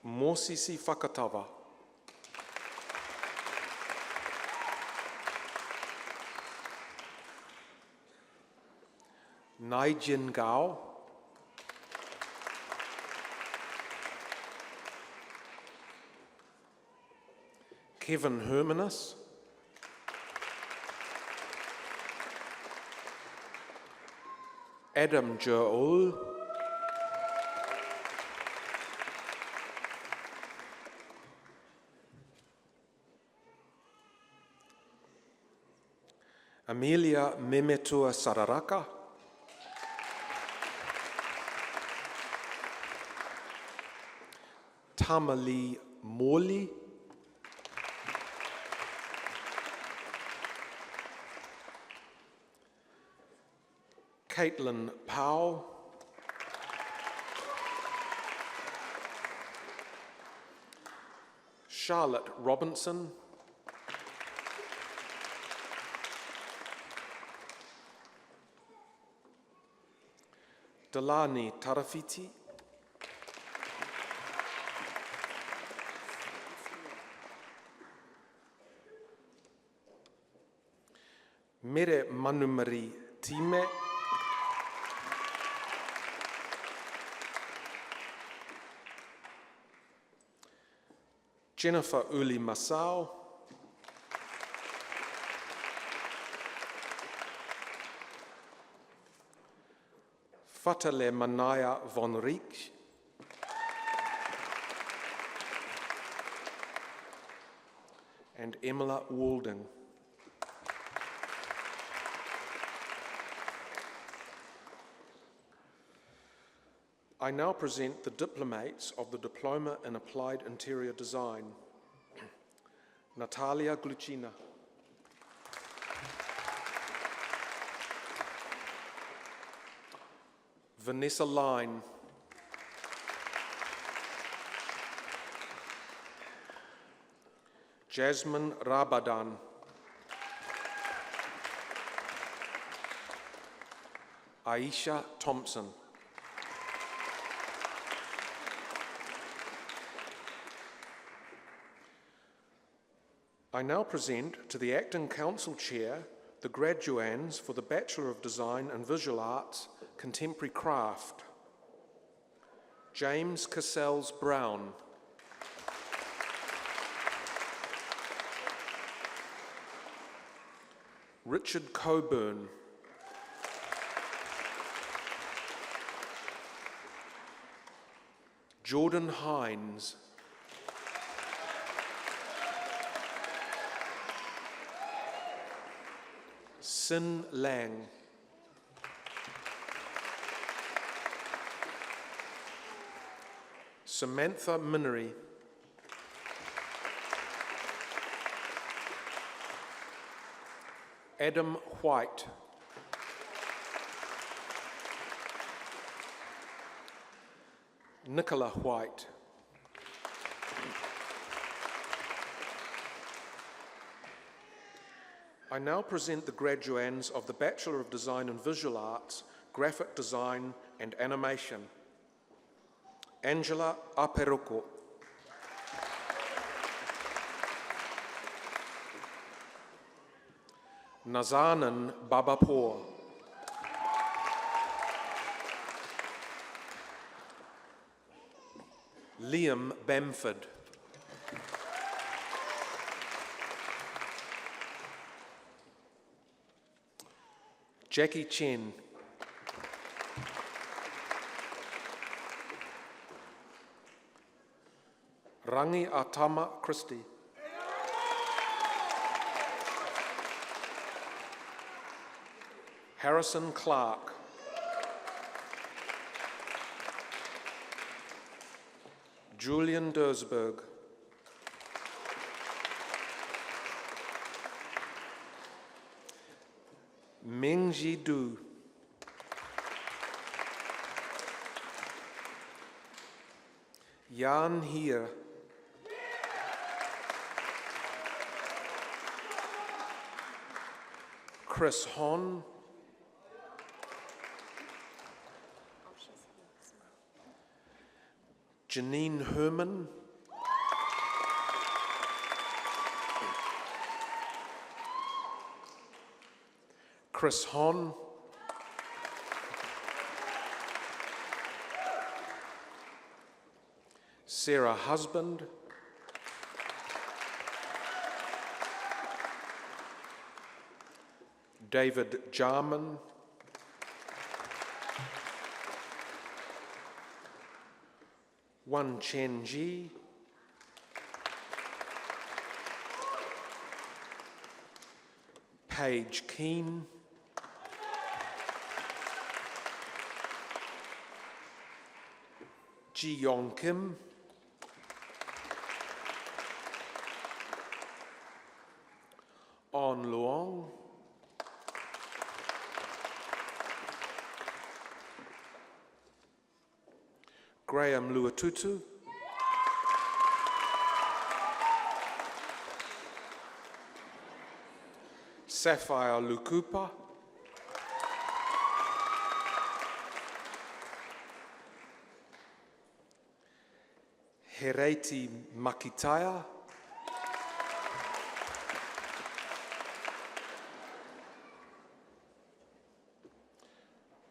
Mosisi Whakatawa. Naijin Gao. Kevin Hermanus. Adam Joel. Amelia Memetua Sararaka. Tamali Morley. Caitlin Powell. Charlotte Robinson. Delani Tarafiti. Mere Manumari Time. Jennifer Uli Masao. Fatale Manaya von Rieck. And Emila Walden. I now present the diplomates of the Diploma in Applied Interior Design. Natalia Glucina. Vanessa Line. Jasmine Rabadan. Aisha Thompson. I now present to the Acting Council Chair the graduands for the Bachelor of Design and Visual Arts, Contemporary Craft. James Cassells Brown. Richard Coburn. Jordan Hines. Sin Lang. Samantha Minery. Adam White. Nicola White. I now present the graduands of the Bachelor of Design and Visual Arts, Graphic Design and Animation. Angela Aperoko. Nazanan Babapor. Liam Bamford. Jackie Chen. Rangi Atama Christie. Harrison Clark. Julian Dursberg. Mingji Du. Jan Heer. Chris Hon. Janine Herman. Chris Hon. Sarah Husband. David Jarman. Wan Chen Ji. Paige Keane. Ji Yong Kim. On Luong. Graham Luatutu. Sapphire Lukupa. Hereti Makitaya.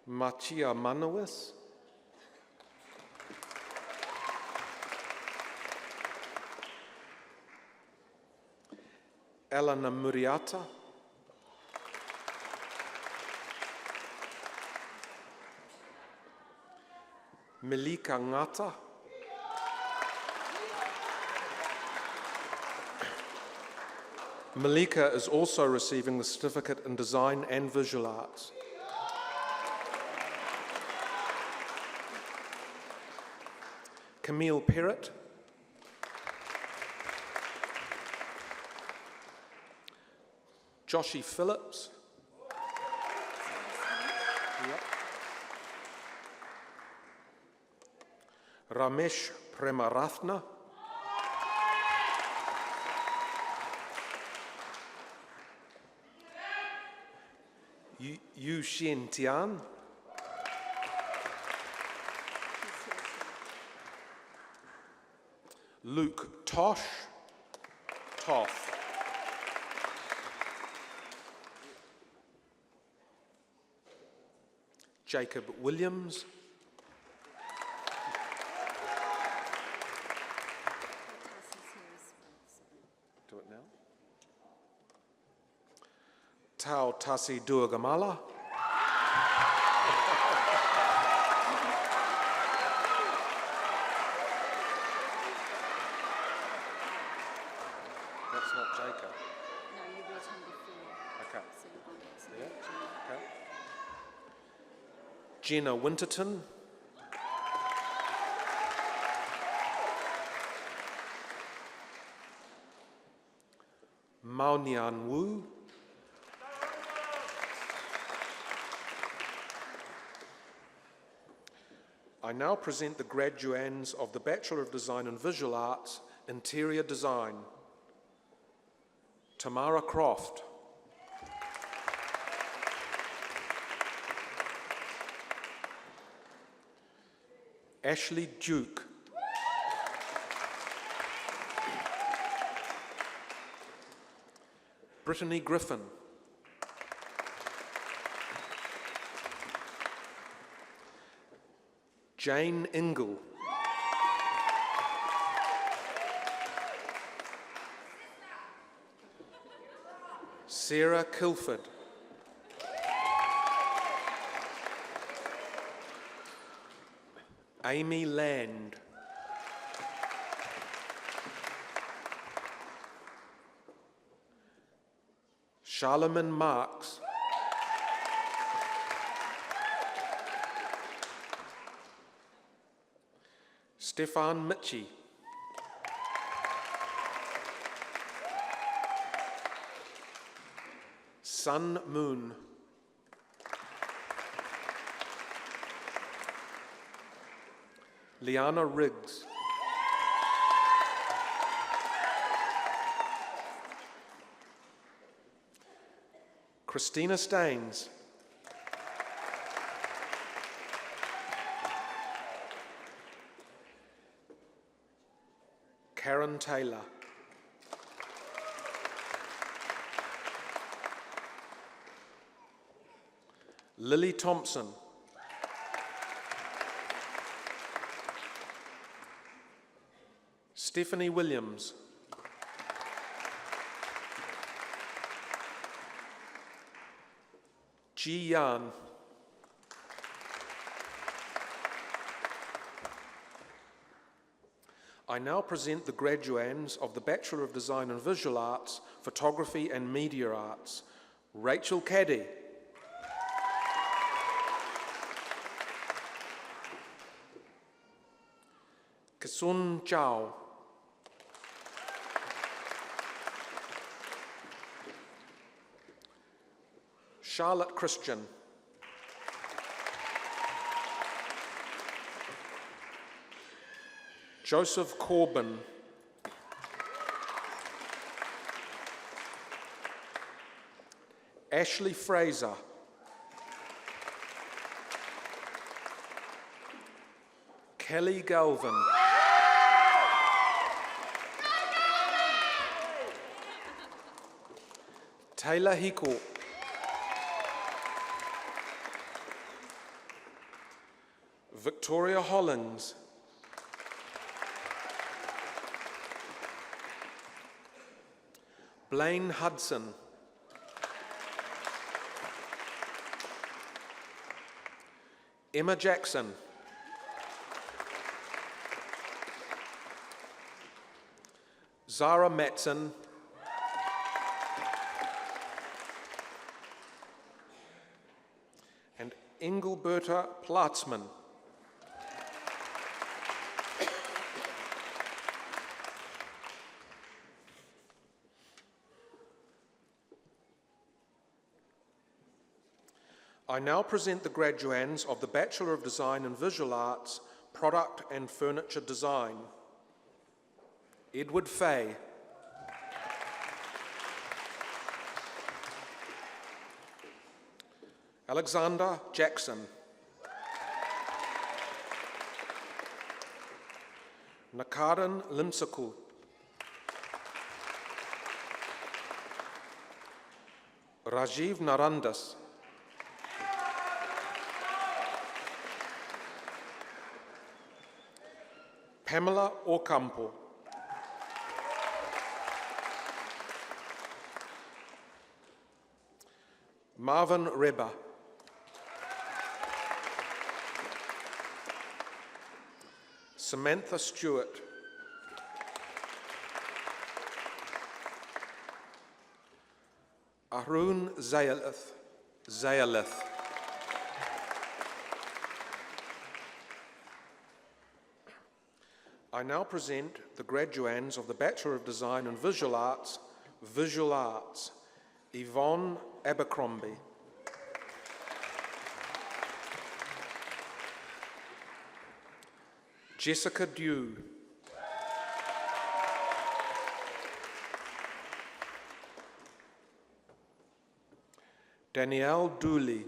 Machia Manawis. Elena Muriata. Melika Ngata. Malika is also receiving the Certificate in Design and Visual Arts. Camille Perrott. Joshi Phillips. Yep. Ramesh Premarathna. Yu Shen Tian. Luke Tosh. Toth. Jacob Williams. Do it now. Tau Tasi Duagamala. That's not Jacob. No, you read him before. Okay. So you won't accept Jenna Winterton, Mao Nian Wu, I now present the graduands of the Bachelor of Design and Visual Arts, Interior Design. Tamara Croft, Ashley Duke, Brittany Griffin, Jane Ingle, Sarah Kilford, Amy Land, Charlemagne Marks, Stefan Mitchie, Sun Moon, Liana Riggs, Christina Staines, Karen Taylor, Lily Thompson, Stephanie Williams, Ji Yan, I now present the graduands of the Bachelor of Design and Visual Arts, Photography and Media Arts. Rachel Caddy, Kisun Chao, Charlotte Christian, Joseph Corbin, Ashley Fraser, Kelly Galvin, Taylor Hiko, Victoria Hollings, Blaine Hudson, Emma Jackson, Zara Matson, and Engelberta Platzman. I now present the graduands of the Bachelor of Design and Visual Arts, Product and Furniture Design. Edward Fay, Alexander Jackson, Nakaran Limsaku, Rajiv Narandas, Pamela Ocampo, Marvin Reba, Samantha Stewart, Arun Zayalith, I now present the graduands of the Bachelor of Design in Visual Arts, Yvonne Abercrombie. Jessica Dew. Danielle Dooley.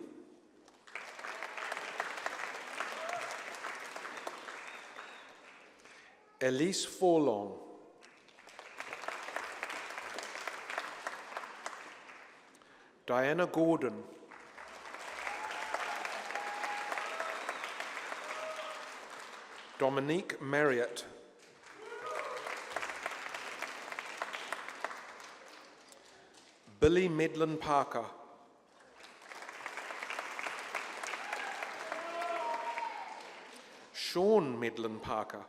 Elise Forlong. Diana Gordon. Dominique Marriott. Billy Medlin Parker. Sean Medlin Parker.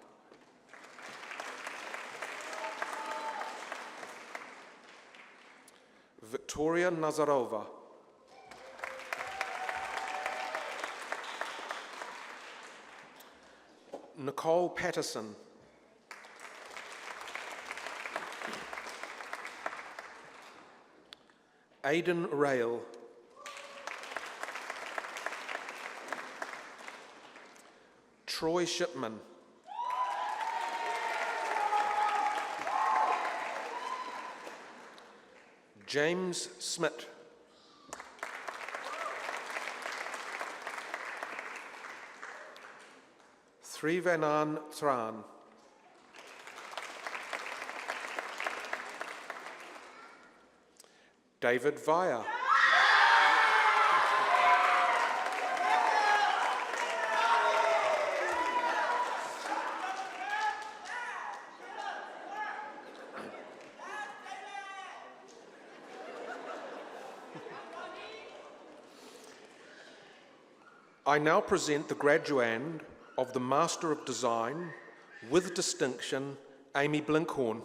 Victoria Nazarova. Nicole Patterson. Aidan Rail. Troy Shipman. James Smith. Thrivanan Thran. David Vaya. I now present the graduand of the Master of Design with distinction, Amy Blinkhorn.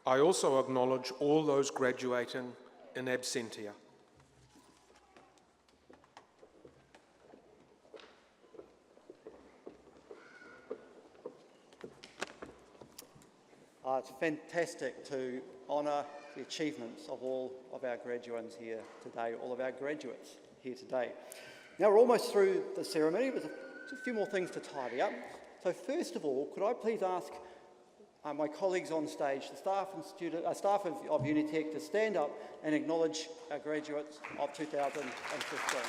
I also acknowledge all those graduating in absentia. It's fantastic to honour the achievements of all of our graduates here today, all of our graduates here today. Now we're almost through the ceremony, but there's a few more things to tidy up. So first of all, could I please ask my colleagues on stage, the staff and staff of Unitec, to stand up and acknowledge our graduates of 2015.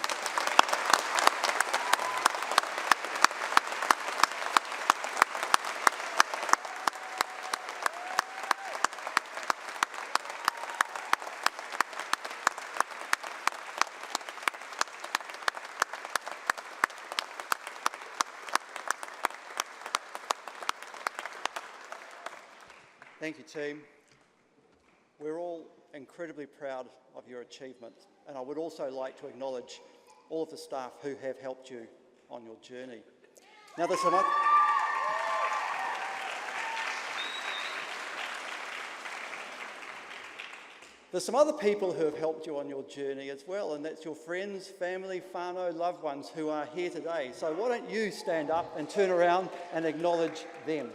Thank you, team. We're all incredibly proud of your achievements, and I would also like to acknowledge all of the staff who have helped you on your journey. Now, there's some other people who have helped you on your journey as well, and that's your friends, family, whānau, loved ones who are here today. So why don't you stand up and turn around and acknowledge them.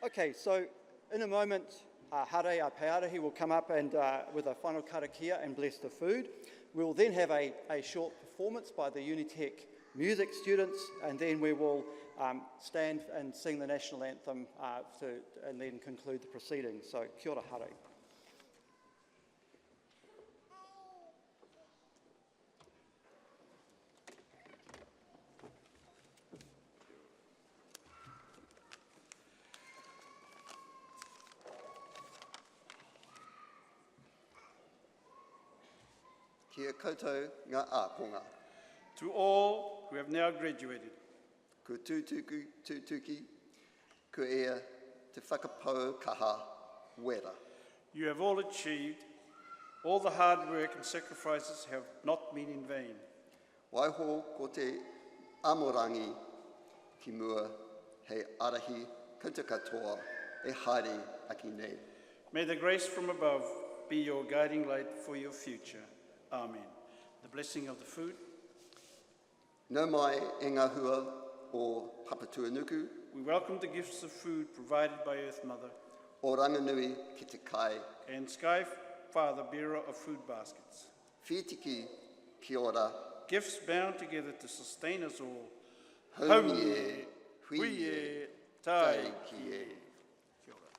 Okay, so in a moment, Hare, our Pearahi, will come up and with a whanau karakia and bless the food. We will then have a short performance by the Unitec music students, and then we will stand and sing the national anthem and then conclude the proceedings. So, kia ora, Hare. Kia Kia koutou ngā ākonga. To all who have now graduated, Ko tūtuki, ko ea te whakapau kaha wera. you have all achieved. All the hard work and sacrifices have not been in vain. Waiho ko te amorangi ki mua hei arahi koutou katoa e haere aki nei. May the grace from above be your guiding light for your future. Amen. The blessing of the food. Nau mai e ngā hua o Papatuanuku, We welcome the gifts of food provided by Earth Mother o Ranganui ki te kai. and Sky Father, bearer of food baskets. Whitiki ki ora, Gifts bound together to sustain us all. haumi e, hui hui e, e, tai tai ki e. Kia ora.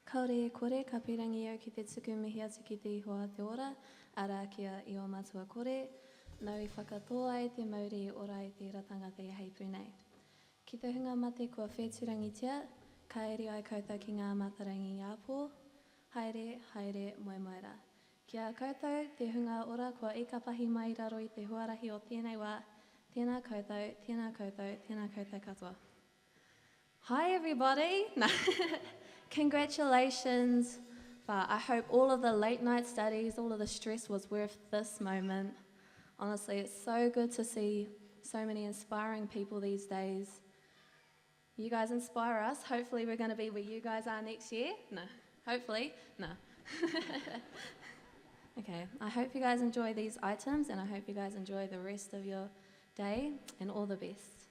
Kaore e kore, ka pirangi au ki te tuku mihi atu ki te ihoa te ora, ara kia i o matua kore, nau i whakatoa ai te mauri i ora i te ratangata i heipū nei. Ki te hunga mate kua whēturangitia, ka eri ai koutou ki ngā matarangi i Apo, haere, haere, moe moera. Kia koutou, te hunga ora kua ikapahi mai raro i te huarahi o tēnei wā, tēnā koutou, tēnā koutou, tēnā koutou katoa. Hi everybody! Congratulations. I hope all of the late night studies, all of the stress was worth this moment. Honestly, it's so good to see so many inspiring people these days. You guys inspire us. Hopefully we're going to be where you guys are next year. No. Hopefully. No. Okay. I hope you guys enjoy these items and I hope you guys enjoy the rest of your day and all the best.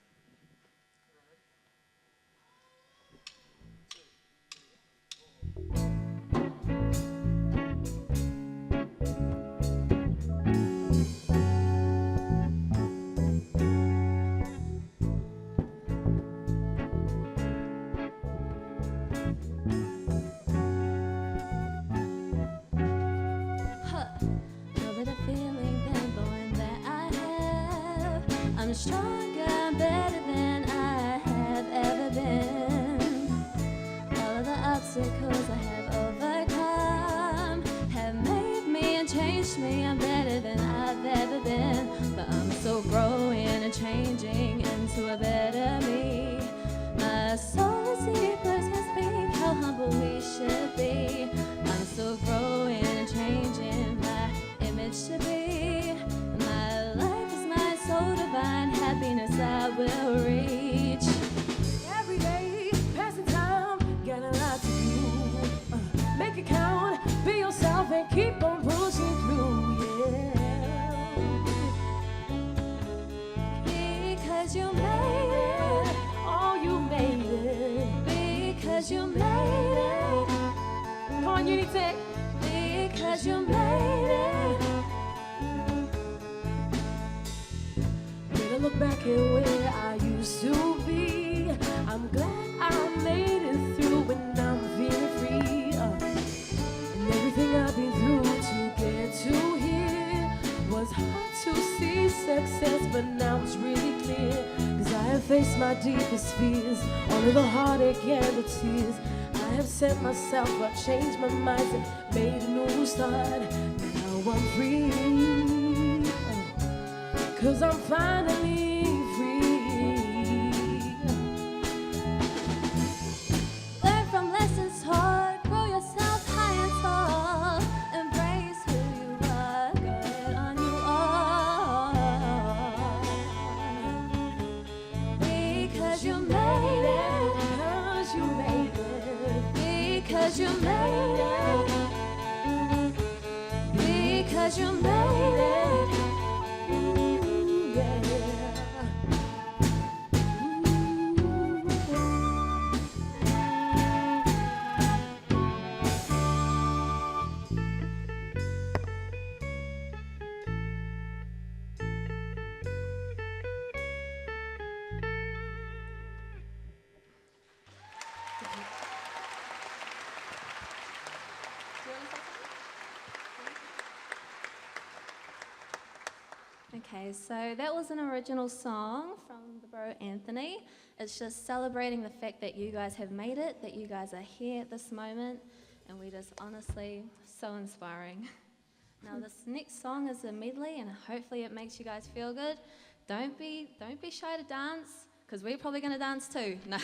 I'm stronger, better than I have ever been. All of the obstacles I have overcome have made me and changed me. I'm better than I've ever been. But I'm still growing and changing into a better me. My soul is deep, let's speak how humble we should be. I'm still growing and changing my image to be. My life is my soul divine, happiness I will reach. Every day, passing time, got a lot to do. Make it count, be yourself and keep on pushing through, yeah. Because you made it, Oh, you made it. because you made it, Come on, Unitec. because you made it. When I look back at where I used to be, I'm glad I made it through and I'm feeling free. And everything I've been through to get to here was hard to see success, but now it's really clear. Cause I have faced my deepest fears, all of the heartache and the tears. I have set myself up, changed my mind and made a new start. Now I'm free. Cause I'm finally free. Learn from lessons taught, grow yourself high and tall. Embrace who you are, good on you all. Because you made it, Cause you made it. because you made it, because you made it. Yeah. Okay, so that was an original song from the bro Anthony. It's just celebrating the fact that you guys have made it, that you guys are here at this moment, and we just honestly, so inspiring. Now this next song is a medley, and hopefully it makes you guys feel good. Don't be shy to dance, because we're probably going to dance too. No.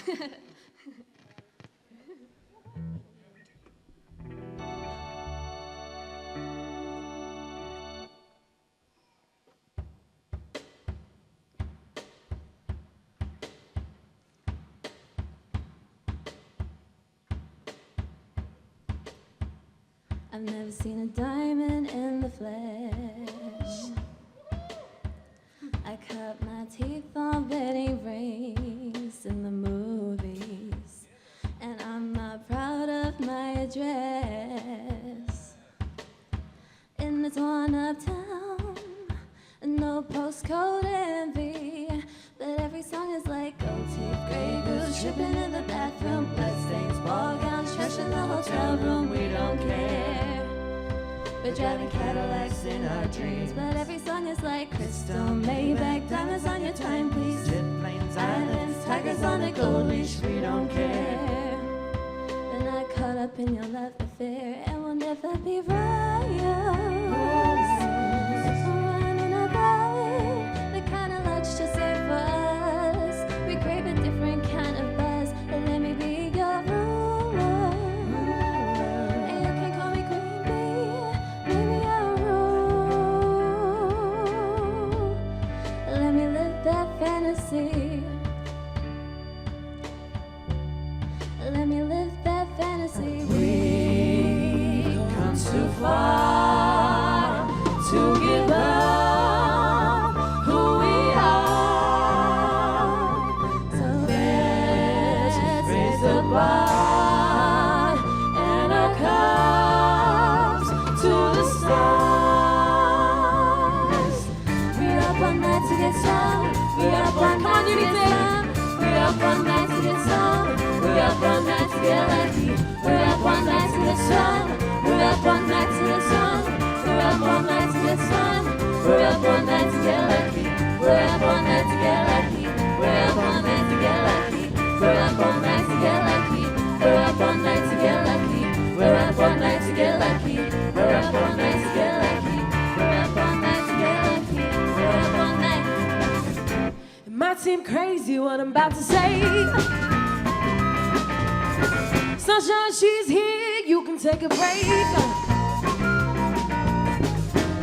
I've never seen a diamond in the flesh. I cut my teeth on wedding rings in the movies, and I'm not proud of my address. In the torn up town, no postcode envy, but every song is like gold teeth, gray goose, dripping in the bathroom, bloodstains, ball gowns, trash in the hotel room. We don't care. We're driving Cadillacs in our dreams, but every song is like crystal, Maybach, diamonds on your timepiece, jet planes, islands, tigers on a gold leash. We don't care. We're not caught up in your love affair, and we'll never be royals. Running a ride, the kind of luck's just ain't for us. We crave a different kind of buzz, and let me be your ruler. And you can call me Queen Bee, maybe I'll rule. Let me live that fantasy. Let me live that fantasy. We've come too far to give up who we are. So let's raise the bar and our cups to the stars. We're up all night to get some. We're up all night to get some. We're up all night to get some. We're up all night to get lucky. We're up all night to get sun. We're up all night to get sun. We're up all night to get sun. We're up all night to get lucky. We're up all night to get lucky. We're up all night to get lucky. We're up all night to get lucky. We're up all night to get lucky. We're up all night to get lucky. We're up all night to get lucky. We're up all night to get lucky. We're up all night. It might seem crazy what I'm about to say. Sunshine, she's here, you can take a break.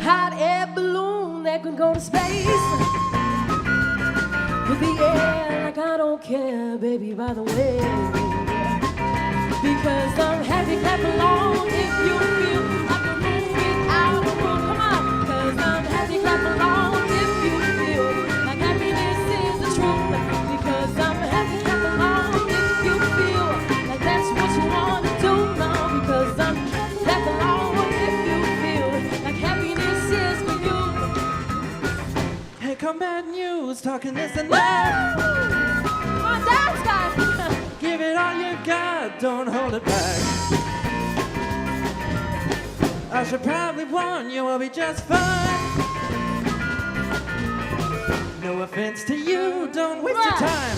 Hot air balloon that can go to space. With the air like I don't care, baby, by the way. Because I'm happy, clap along if you feel like a room without a room. Come on, because I'm happy, clap along if you feel like happiness is the truth. Because I'm happy, clap along if you feel like that's what you want to do now. Because I'm clap along if you feel like happiness is for you. Hey, come bad news, talking this and that. Come on, dance, guys. Give it all you got, don't hold it back. I should probably warn you, I'll be just fine. No offense to you, don't waste your time.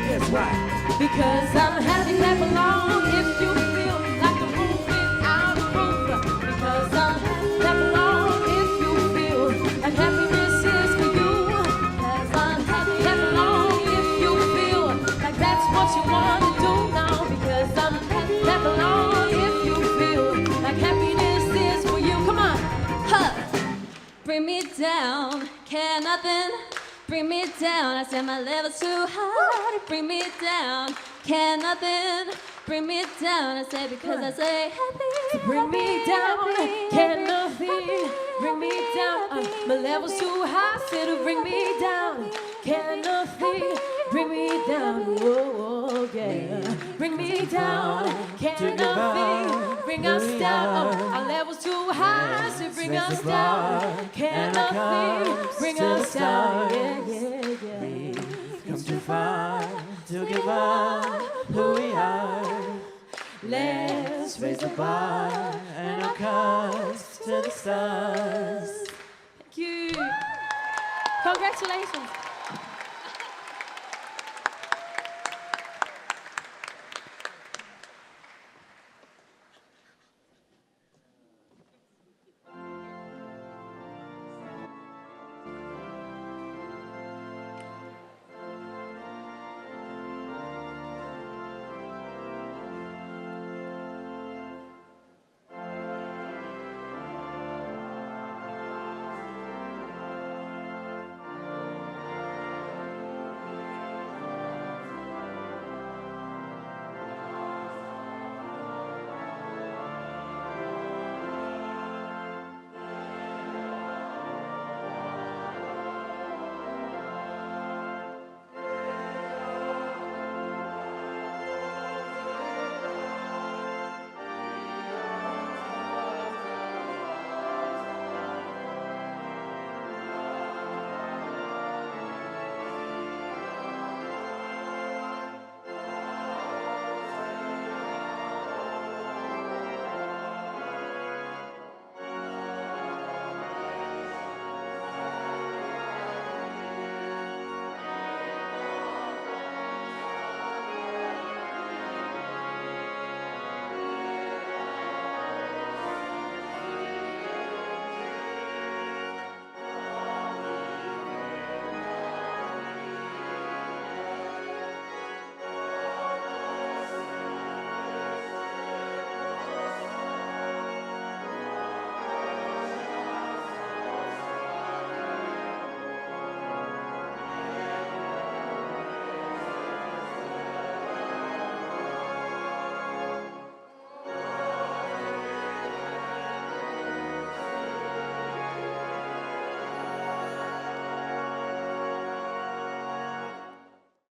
Guess why? Because I'm happy, clap along if you feel like a roof without a roof. Because I'm happy, clap along if you feel like happiness is for you. Because I'm happy, clap along if you feel like that's what you want to do now. Because I'm happy, clap along if you feel like happiness is for you. Come on. Huh. Bring me down, care nothing. Bring me down, I set my level too high. Bring me down, care nothing. Bring me down, I say because I say happy. So bring me down, can't nothing. Bring me down, my level's too high. Said to bring me down, can't nothing. Bring me down, whoa, yeah. Bring me down, can't nothing. Bring us down, our level's too high. So bring us down, can't nothing. Bring us down, yeah, yeah, yeah. Come too far to give up who we are. Let's raise the bar and our cups to the stars. Thank you. Congratulations.